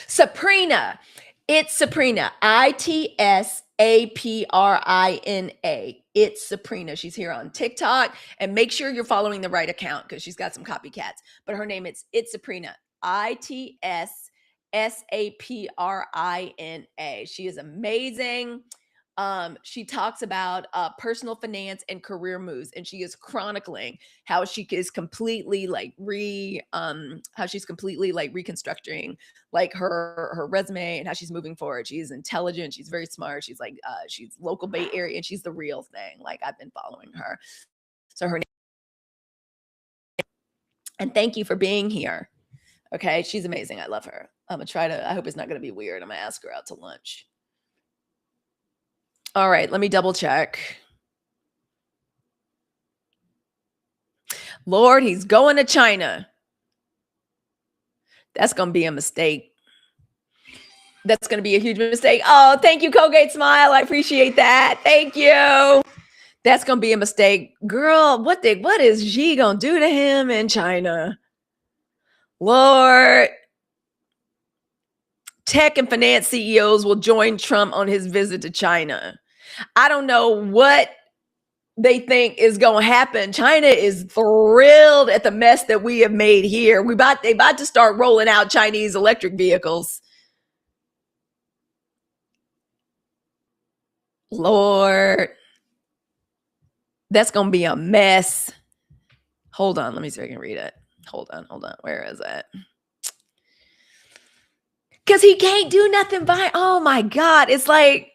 Sabrina. It's Sabrina. ITSAPRINA. It's Sabrina. She's here on TikTok. And make sure you're following the right account because she's got some copycats. But her name is It's Sabrina. ITSAPRINA. She is amazing. She talks about personal finance and career moves, and she is chronicling how she is completely reconstructing like her resume and how she's moving forward. She's intelligent, she's very smart, she's local Bay Area, and she's the real thing. Like, I've been following her. So her name, and thank you for being here. Okay, she's amazing. I love her. I hope it's not gonna be weird. I'm gonna ask her out to lunch. All right, let me double check. Lord, he's going to China. That's going to be a mistake. That's going to be a huge mistake. Oh, thank you, Colgate Smile. I appreciate that. Thank you. That's going to be a mistake. Girl, what is Xi going to do to him in China? Lord. Tech and finance CEOs will join Trump on his visit to China. I don't know what they think is going to happen. China is thrilled at the mess that we have made here. They about to start rolling out Chinese electric vehicles. Lord, that's going to be a mess. Hold on. Let me see if I can read it. Hold on. Where is it? Because he can't do nothing by, oh my God. It's like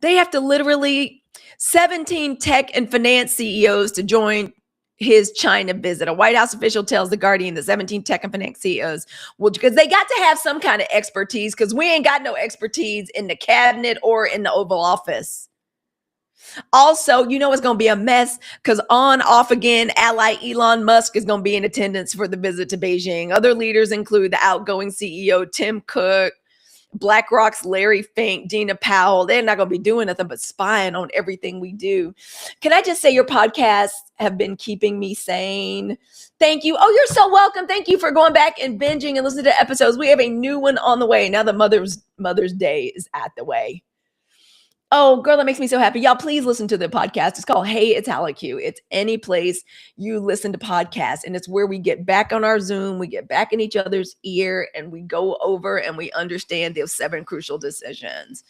they have to literally 17 tech and finance CEOs to join his China visit. A White House official tells The Guardian that 17 tech and finance CEOs will, because they got to have some kind of expertise, because we ain't got no expertise in the cabinet or in the Oval Office. Also, you know it's going to be a mess because on, off again, ally Elon Musk is going to be in attendance for the visit to Beijing. Other leaders include the outgoing CEO Tim Cook, BlackRock's Larry Fink, Dina Powell. They're not going to be doing nothing but spying on everything we do. Can I just say your podcasts have been keeping me sane? Thank you. Oh, you're so welcome. Thank you for going back and binging and listening to episodes. We have a new one on the way. Now that Mother's Day is at the way. Oh, girl, that makes me so happy. Y'all, please listen to the podcast. It's called Hey, It's Halicue. It's any place you listen to podcasts. And it's where we get back on our Zoom, we get back in each other's ear, and we go over and we understand those 7 crucial decisions.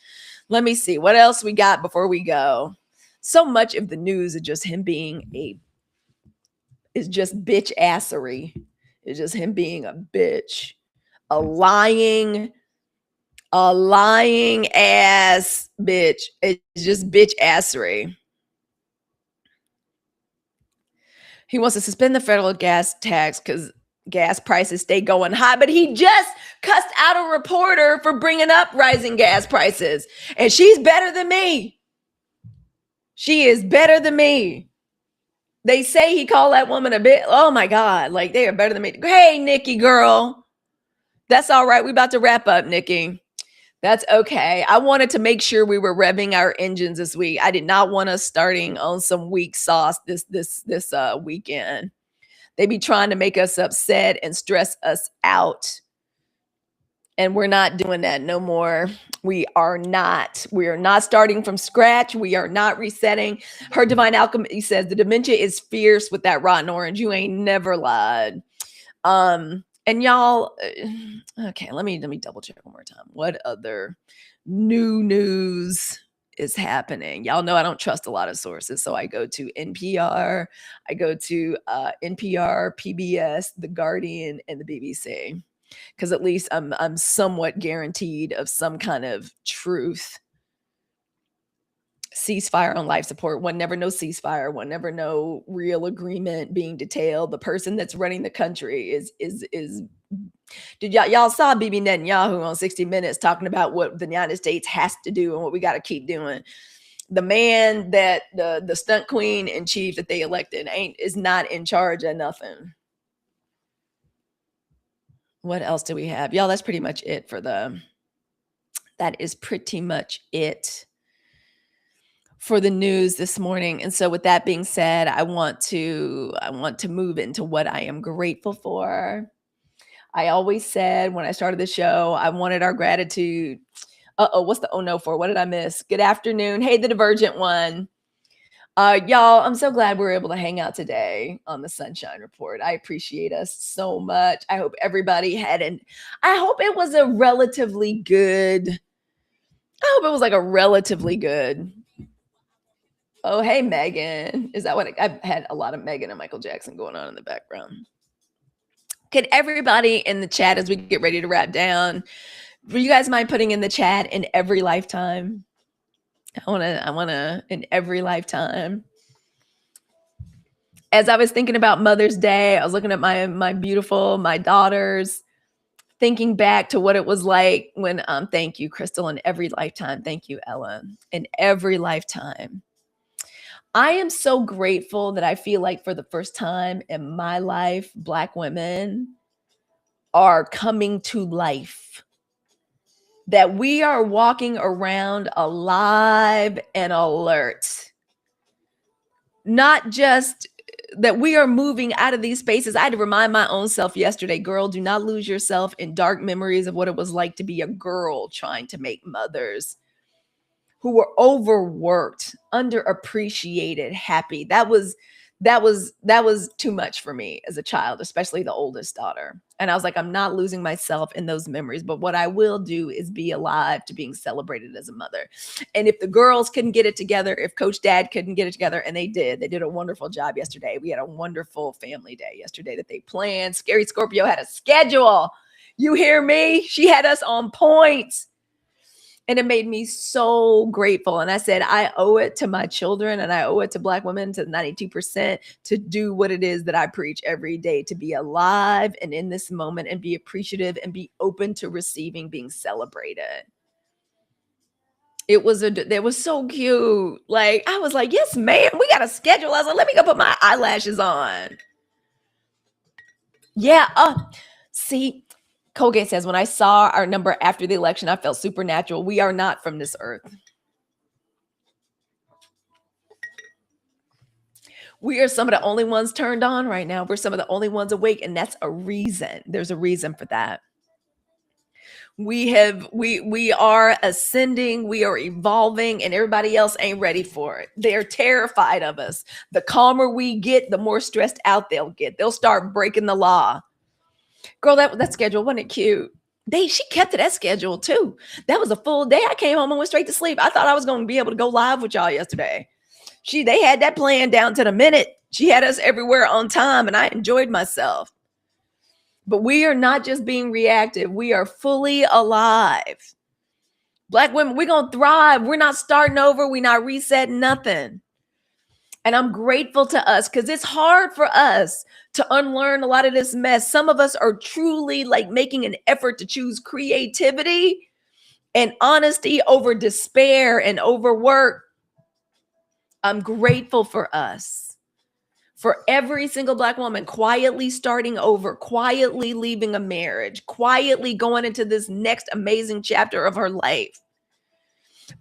Let me see. What else we got before we go? So much of the news is just him being is just bitch assery. It's just him being a bitch. A lying ass bitch. It's just bitch assery. He wants to suspend the federal gas tax because gas prices stay going high, but he just cussed out a reporter for bringing up rising gas prices. And she's better than me. She is better than me. They say he called that woman a bit. Oh my God. Like, they are better than me. Hey, Nikki girl. That's all right. We about to wrap up, Nikki. That's okay. I wanted to make sure we were revving our engines this week. I did not want us starting on some weak sauce this weekend. They be trying to make us upset and stress us out. And we're not doing that no more. We are not starting from scratch. We are not resetting. Her Divine Alchemy says the dementia is fierce with that rotten orange. You ain't never lied. And y'all, okay, let me double check one more time. What other new news is happening? Y'all know I don't trust a lot of sources, so I go to NPR, I go to NPR, PBS, The Guardian, and the BBC, because at least I'm somewhat guaranteed of some kind of truth. Ceasefire on life support. One never knows ceasefire. One never know real agreement being detailed. The person that's running the country is. Did y'all saw Bibi Netanyahu on 60 Minutes talking about what the United States has to do and what we got to keep doing? The man that the stunt queen in chief that they elected is not in charge of nothing. What else do we have? Y'all, that's pretty much it that is pretty much it for the news this morning. And so with that being said, I want to move into what I am grateful for. I always said when I started the show, I wanted our gratitude. What's the oh no for? What did I miss? Good afternoon. Hey, the Divergent one. Y'all, I'm so glad we were able to hang out today on the Sunshine Report. I appreciate us so much. I hope everybody I hope it was a relatively good. Oh, hey, Megan. Is that what I've had a lot of Megan and Michael Jackson going on in the background? Can everybody in the chat, as we get ready to wrap down, would you guys mind putting in the chat in every lifetime? I want to in every lifetime. As I was thinking about Mother's Day, I was looking at my daughters. thinking back to what it was like when, thank you, Crystal, in every lifetime. Thank you, Ella, in every lifetime. I am so grateful that I feel like for the first time in my life, Black women are coming to life, that we are walking around alive and alert. Not just that we are moving out of these spaces. I had to remind my own self yesterday, girl, do not lose yourself in dark memories of what it was like to be a girl trying to make mothers who were overworked, underappreciated, happy. That was too much for me as a child, especially the oldest daughter. And I was like, I'm not losing myself in those memories, but what I will do is be alive to being celebrated as a mother. And if the girls couldn't get it together, if Coach Dad couldn't get it together, and they did a wonderful job yesterday. We had a wonderful family day yesterday that they planned. Scary Scorpio had a schedule. You hear me? She had us on point. And it made me so grateful. And I said, I owe it to my children and I owe it to Black women, to 92%, to do what it is that I preach every day, to be alive and in this moment and be appreciative and be open to receiving, being celebrated. It was so cute. Like, I was like, yes, ma'am, we got a schedule. I was like, let me go put my eyelashes on. Yeah. See, Colgate says, when I saw our number after the election, I felt supernatural. We are not from this earth. We are some of the only ones turned on right now. We're some of the only ones awake. And that's a reason. There's a reason for that. We are ascending. We are evolving, and everybody else ain't ready for it. They're terrified of us. The calmer we get, the more stressed out they'll get. They'll start breaking the law. Girl, that schedule, wasn't it cute? She kept to that schedule too. That was a full day. I came home and went straight to sleep. I thought I was going to be able to go live with y'all yesterday. They had that plan down to the minute. She had us everywhere on time, and I enjoyed myself. But we are not just being reactive. We are fully alive. Black women, we're going to thrive. We're not starting over. We're not resetting nothing. And I'm grateful to us because it's hard for us to unlearn a lot of this mess. Some of us are truly like making an effort to choose creativity and honesty over despair and overwork. I'm grateful for us, for every single Black woman quietly starting over, quietly leaving a marriage, quietly going into this next amazing chapter of her life.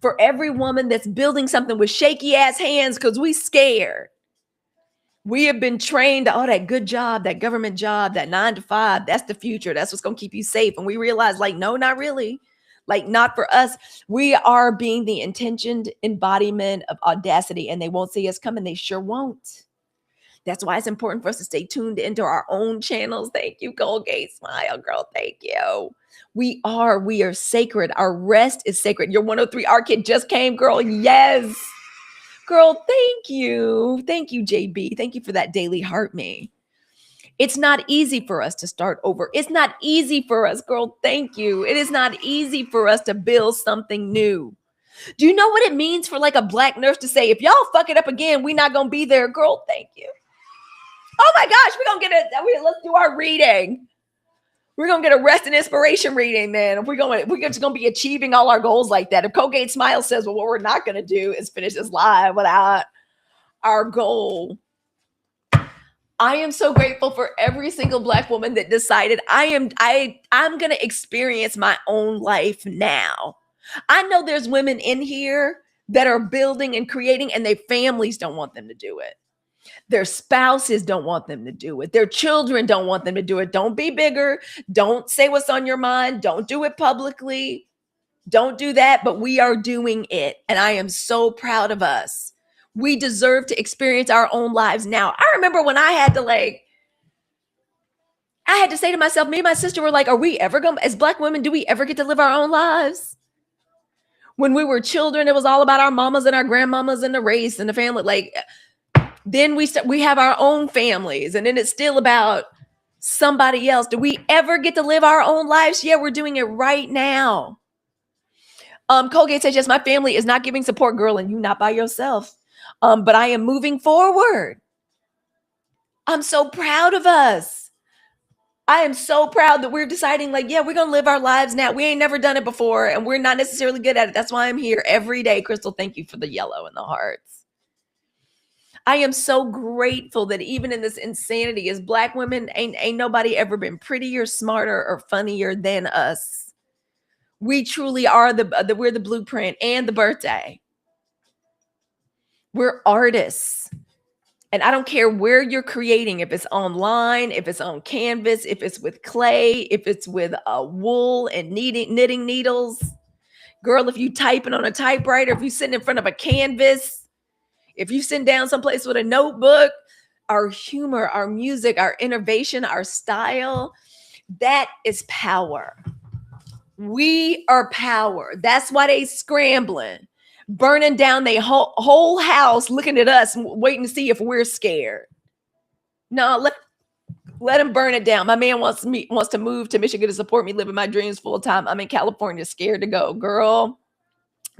For every woman that's building something with shaky ass hands because we scared. We have been trained, that good job, that government job, that 9 to 5, that's the future. That's what's going to keep you safe. And we realize, like, no, not really. Like, not for us. We are being the intentioned embodiment of audacity, and they won't see us coming. They sure won't. That's why it's important for us to stay tuned into our own channels. Thank you, Colgate Smile, girl. Thank you. We are sacred. Our rest is sacred. Your 103 R kid just came, girl. Yes. Girl, thank you. Thank you, JB. Thank you for that daily heart me. It's not easy for us to start over. It's not easy for us, girl. Thank you. It is not easy for us to build something new. Do you know what it means for like a Black nurse to say, if y'all fuck it up again, we're not going to be there? Girl, thank you. Oh my gosh, we're going to get it. Let's do our reading. We're going to get a rest and inspiration reading, man. We're just going to be achieving all our goals like that. If Colgate Smile says, well, what we're not going to do is finish this live without our goal. I am so grateful for every single Black woman that decided I'm going to experience my own life now. I know there's women in here that are building and creating, and their families don't want them to do it. Their spouses don't want them to do it. Their children don't want them to do it. Don't be bigger. Don't say what's on your mind. Don't do it publicly. Don't do that. But we are doing it. And I am so proud of us. We deserve to experience our own lives now. I remember when I had to say to myself, me and my sister were like, are we ever going, as Black women, do we ever get to live our own lives? When we were children, it was all about our mamas and our grandmamas and the race and the family. Like, then we have our own families, and then it's still about somebody else. Do we ever get to live our own lives? Yeah, we're doing it right now. Colgate says, yes, my family is not giving support, girl, and you not by yourself. But I am moving forward. I'm so proud of us. I am so proud that we're deciding, like, yeah, we're going to live our lives now. We ain't never done it before, and we're not necessarily good at it. That's why I'm here every day. Crystal, thank you for the yellow and the hearts. I am so grateful that even in this insanity, as Black women, ain't nobody ever been prettier, smarter, or funnier than us. We truly are we're the blueprint and the birthday. We're artists. And I don't care where you're creating, if it's online, if it's on canvas, if it's with clay, if it's with wool and knitting needles. Girl, if you typing on a typewriter, if you sitting in front of a canvas, if you sit down someplace with a notebook, our humor, our music, our innovation, our style, that is power. We are power. That's why they scrambling, burning down their whole house, looking at us, waiting to see if we're scared. No, let him burn it down. My man wants to move to Michigan to support me living my dreams full time. I'm in California, scared to go, girl,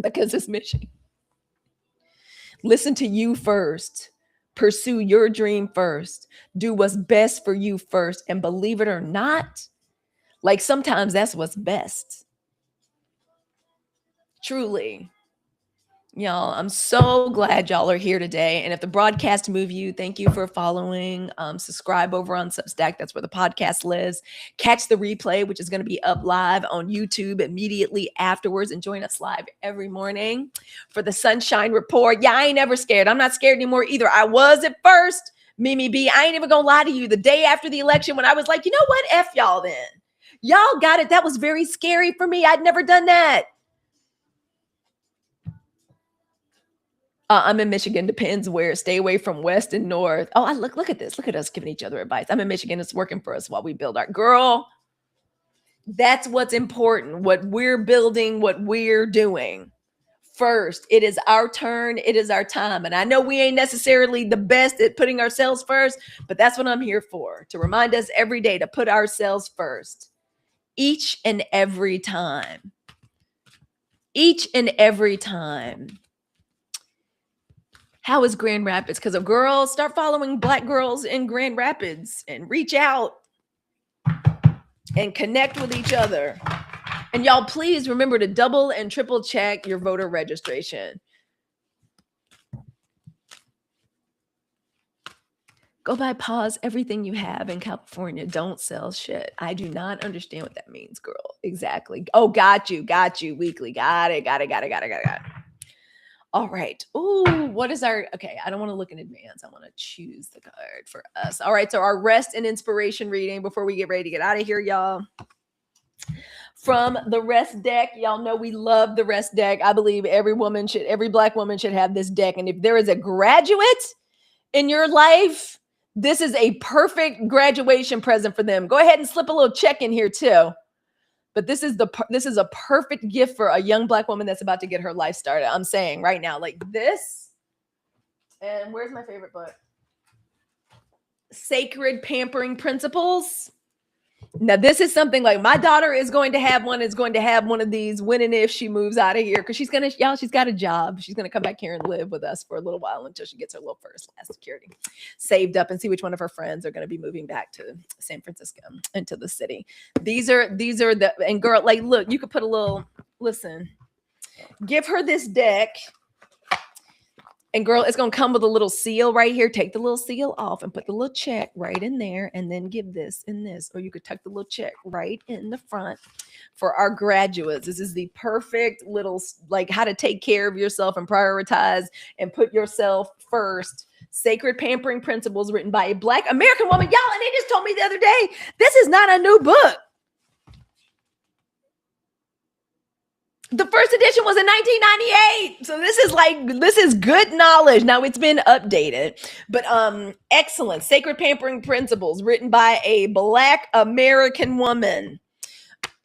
because it's Michigan. Listen to you first. Pursue your dream first. Do what's best for you first. And believe it or not, like sometimes that's what's best. Truly. Y'all, I'm so glad y'all are here today. And if the broadcast moved you, thank you for following. Subscribe over on Substack. That's where the podcast lives. Catch the replay, which is going to be up live on YouTube immediately afterwards. And join us live every morning for the Sunshine Report. Yeah, I ain't ever scared. I'm not scared anymore either. I was at first. Mimi B, I ain't even going to lie to you. The day after the election, when I was like, you know what? F y'all then. Y'all got it. That was very scary for me. I'd never done that. I'm in Michigan. Depends where. Stay away from west and north. Oh, look at this. Look at us giving each other advice. I'm in Michigan. It's working for us while we build our girl. That's what's important. What we're building, what we're doing. First, it is our turn. It is our time. And I know we ain't necessarily the best at putting ourselves first, but that's what I'm here for. To remind us every day to put ourselves first. Each and every time. Each and every time. How is Grand Rapids? Because of girls, start following Black girls in Grand Rapids and reach out and connect with each other. And y'all, please remember to double and triple check your voter registration. Go buy pause everything you have in California. Don't sell shit. I do not understand what that means, girl. Exactly. Oh, got you. Weekly. Got it. All right. Ooh, what is our, okay, I don't want to look in advance. I want to choose the card for us. All right, so our rest and inspiration reading before we get ready to get out of here, y'all. From the rest deck, y'all know we love the rest deck. I believe every Black woman should have this deck. And if there is a graduate in your life, this is a perfect graduation present for them. Go ahead and slip a little check in here too. But this is a perfect gift for a young Black woman that's about to get her life started. I'm saying right now, like this. And where's my favorite book? Sacred Pampering Principles. Now, this is something like my daughter is going to have one of these when and if she moves out of here, because she's got a job. She's gonna come back here and live with us for a little while until she gets her little first last security saved up and see which one of her friends are going to be moving back to San Francisco into the city. These are the, and girl, like, look, you could put a little, listen, give her this deck. And girl, it's going to come with a little seal right here. Take the little seal off and put the little check right in there and then give this and this. Or you could tuck the little check right in the front for our graduates. This is the perfect little, like, how to take care of yourself and prioritize and put yourself first. Sacred Pampering Principles, written by a Black American woman. Y'all, and they just told me the other day, this is not a new book. The first edition was in 1998. So this is good knowledge. Now it's been updated, but excellent. Sacred Pampering Principles, written by a Black American woman.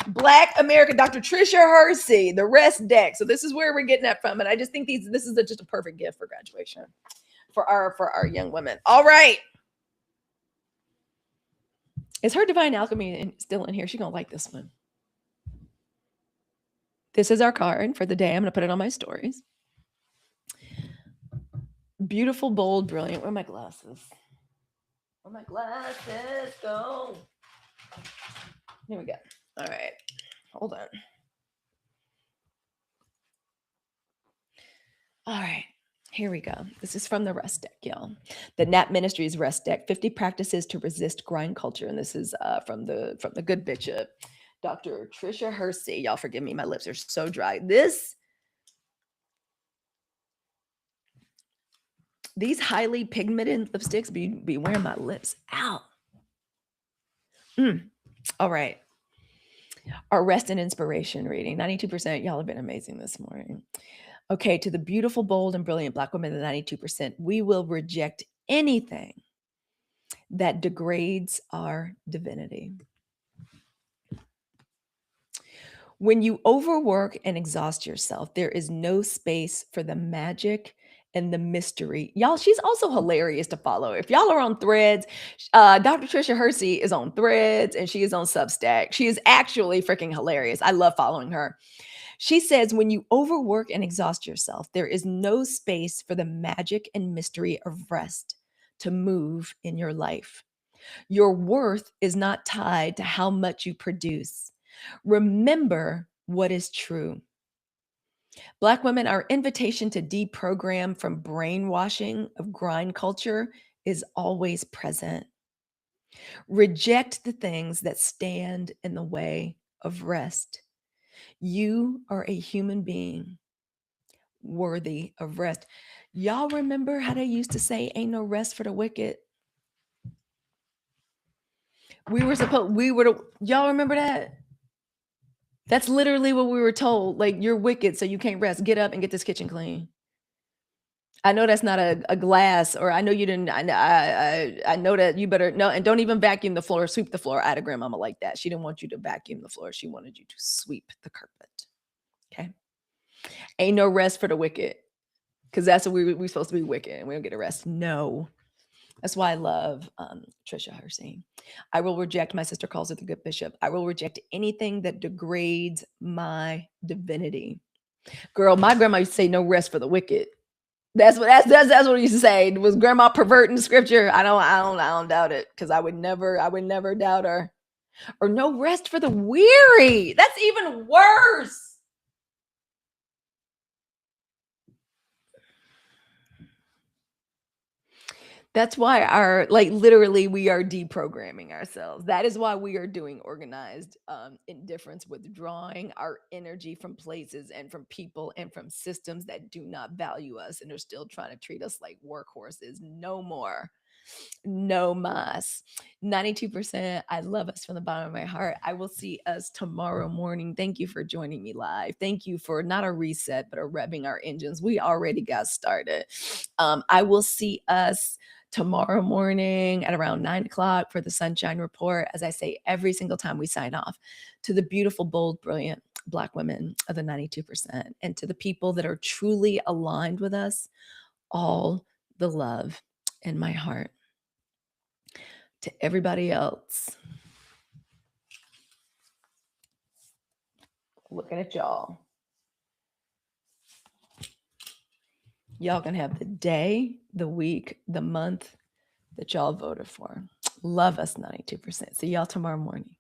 Black American, Dr. Tricia Hersey, the rest deck. So this is where we're getting that from. And I just think this is just a perfect gift for graduation for our young women. All right. Is her Divine Alchemy still in here? She's going to like this one. This is our card for the day. I'm going to put it on my stories. Beautiful, bold, brilliant. Where are my glasses? Where my glasses go? Here we go. All right. Hold on. All right. Here we go. This is from the Rest Deck, y'all. The Nat Ministries Rest Deck: 50 Practices to Resist Grind Culture. And this is from the good bishop, Dr. Trisha Hersey. Y'all forgive me, my lips are so dry. These highly pigmented lipsticks be wearing my lips out. All right. Our rest and inspiration reading. 92%. Y'all have been amazing this morning. Okay, to the beautiful, bold, and brilliant Black women, the 92%, we will reject anything that degrades our divinity. When you overwork and exhaust yourself, there is no space for the magic and the mystery. Y'all, she's also hilarious to follow. If y'all are on Threads, Dr. Trisha Hersey is on Threads and she is on Substack. She is actually freaking hilarious. I love following her. She says, when you overwork and exhaust yourself, there is no space for the magic and mystery of rest to move in your life. Your worth is not tied to how much you produce. Remember what is true. Black women, our invitation to deprogram from brainwashing of grind culture is always present. Reject the things that stand in the way of rest. You are a human being worthy of rest. Y'all remember how they used to say, ain't no rest for the wicked? Y'all remember that? That's literally what we were told. Like, you're wicked, so you can't rest. Get up and get this kitchen clean. I know that's not a glass, or I know you didn't. I know that you better no, and don't even vacuum the floor, sweep the floor. I had a grandmama like that. She didn't want you to vacuum the floor. She wanted you to sweep the carpet. Okay. Ain't no rest for the wicked, because that's what we're supposed to be wicked, and we don't get a rest. No. That's why I love Trisha Hersey. I will reject, my sister calls it the good bishop, I will reject anything that degrades my divinity. Girl, my grandma used to say no rest for the wicked. That's what we used to say. Was grandma perverting scripture? I don't doubt it, because I would never doubt her. Or no rest for the weary. That's even worse. That's why literally we are deprogramming ourselves. That is why we are doing organized indifference, withdrawing our energy from places and from people and from systems that do not value us and are still trying to treat us like workhorses. No more. No mas. 92%. I love us from the bottom of my heart. I will see us tomorrow morning. Thank you for joining me live. Thank you for not a reset, but a revving our engines. We already got started. I will see us tomorrow morning at around 9 o'clock for the Sunshine Report. As I say every single time we sign off, to the beautiful, bold, brilliant Black women of the 92%, and to the people that are truly aligned with us, all the love in my heart. To everybody else, looking at y'all. Y'all can have the day, the week, the month that y'all voted for. Love us 92%. See y'all tomorrow morning.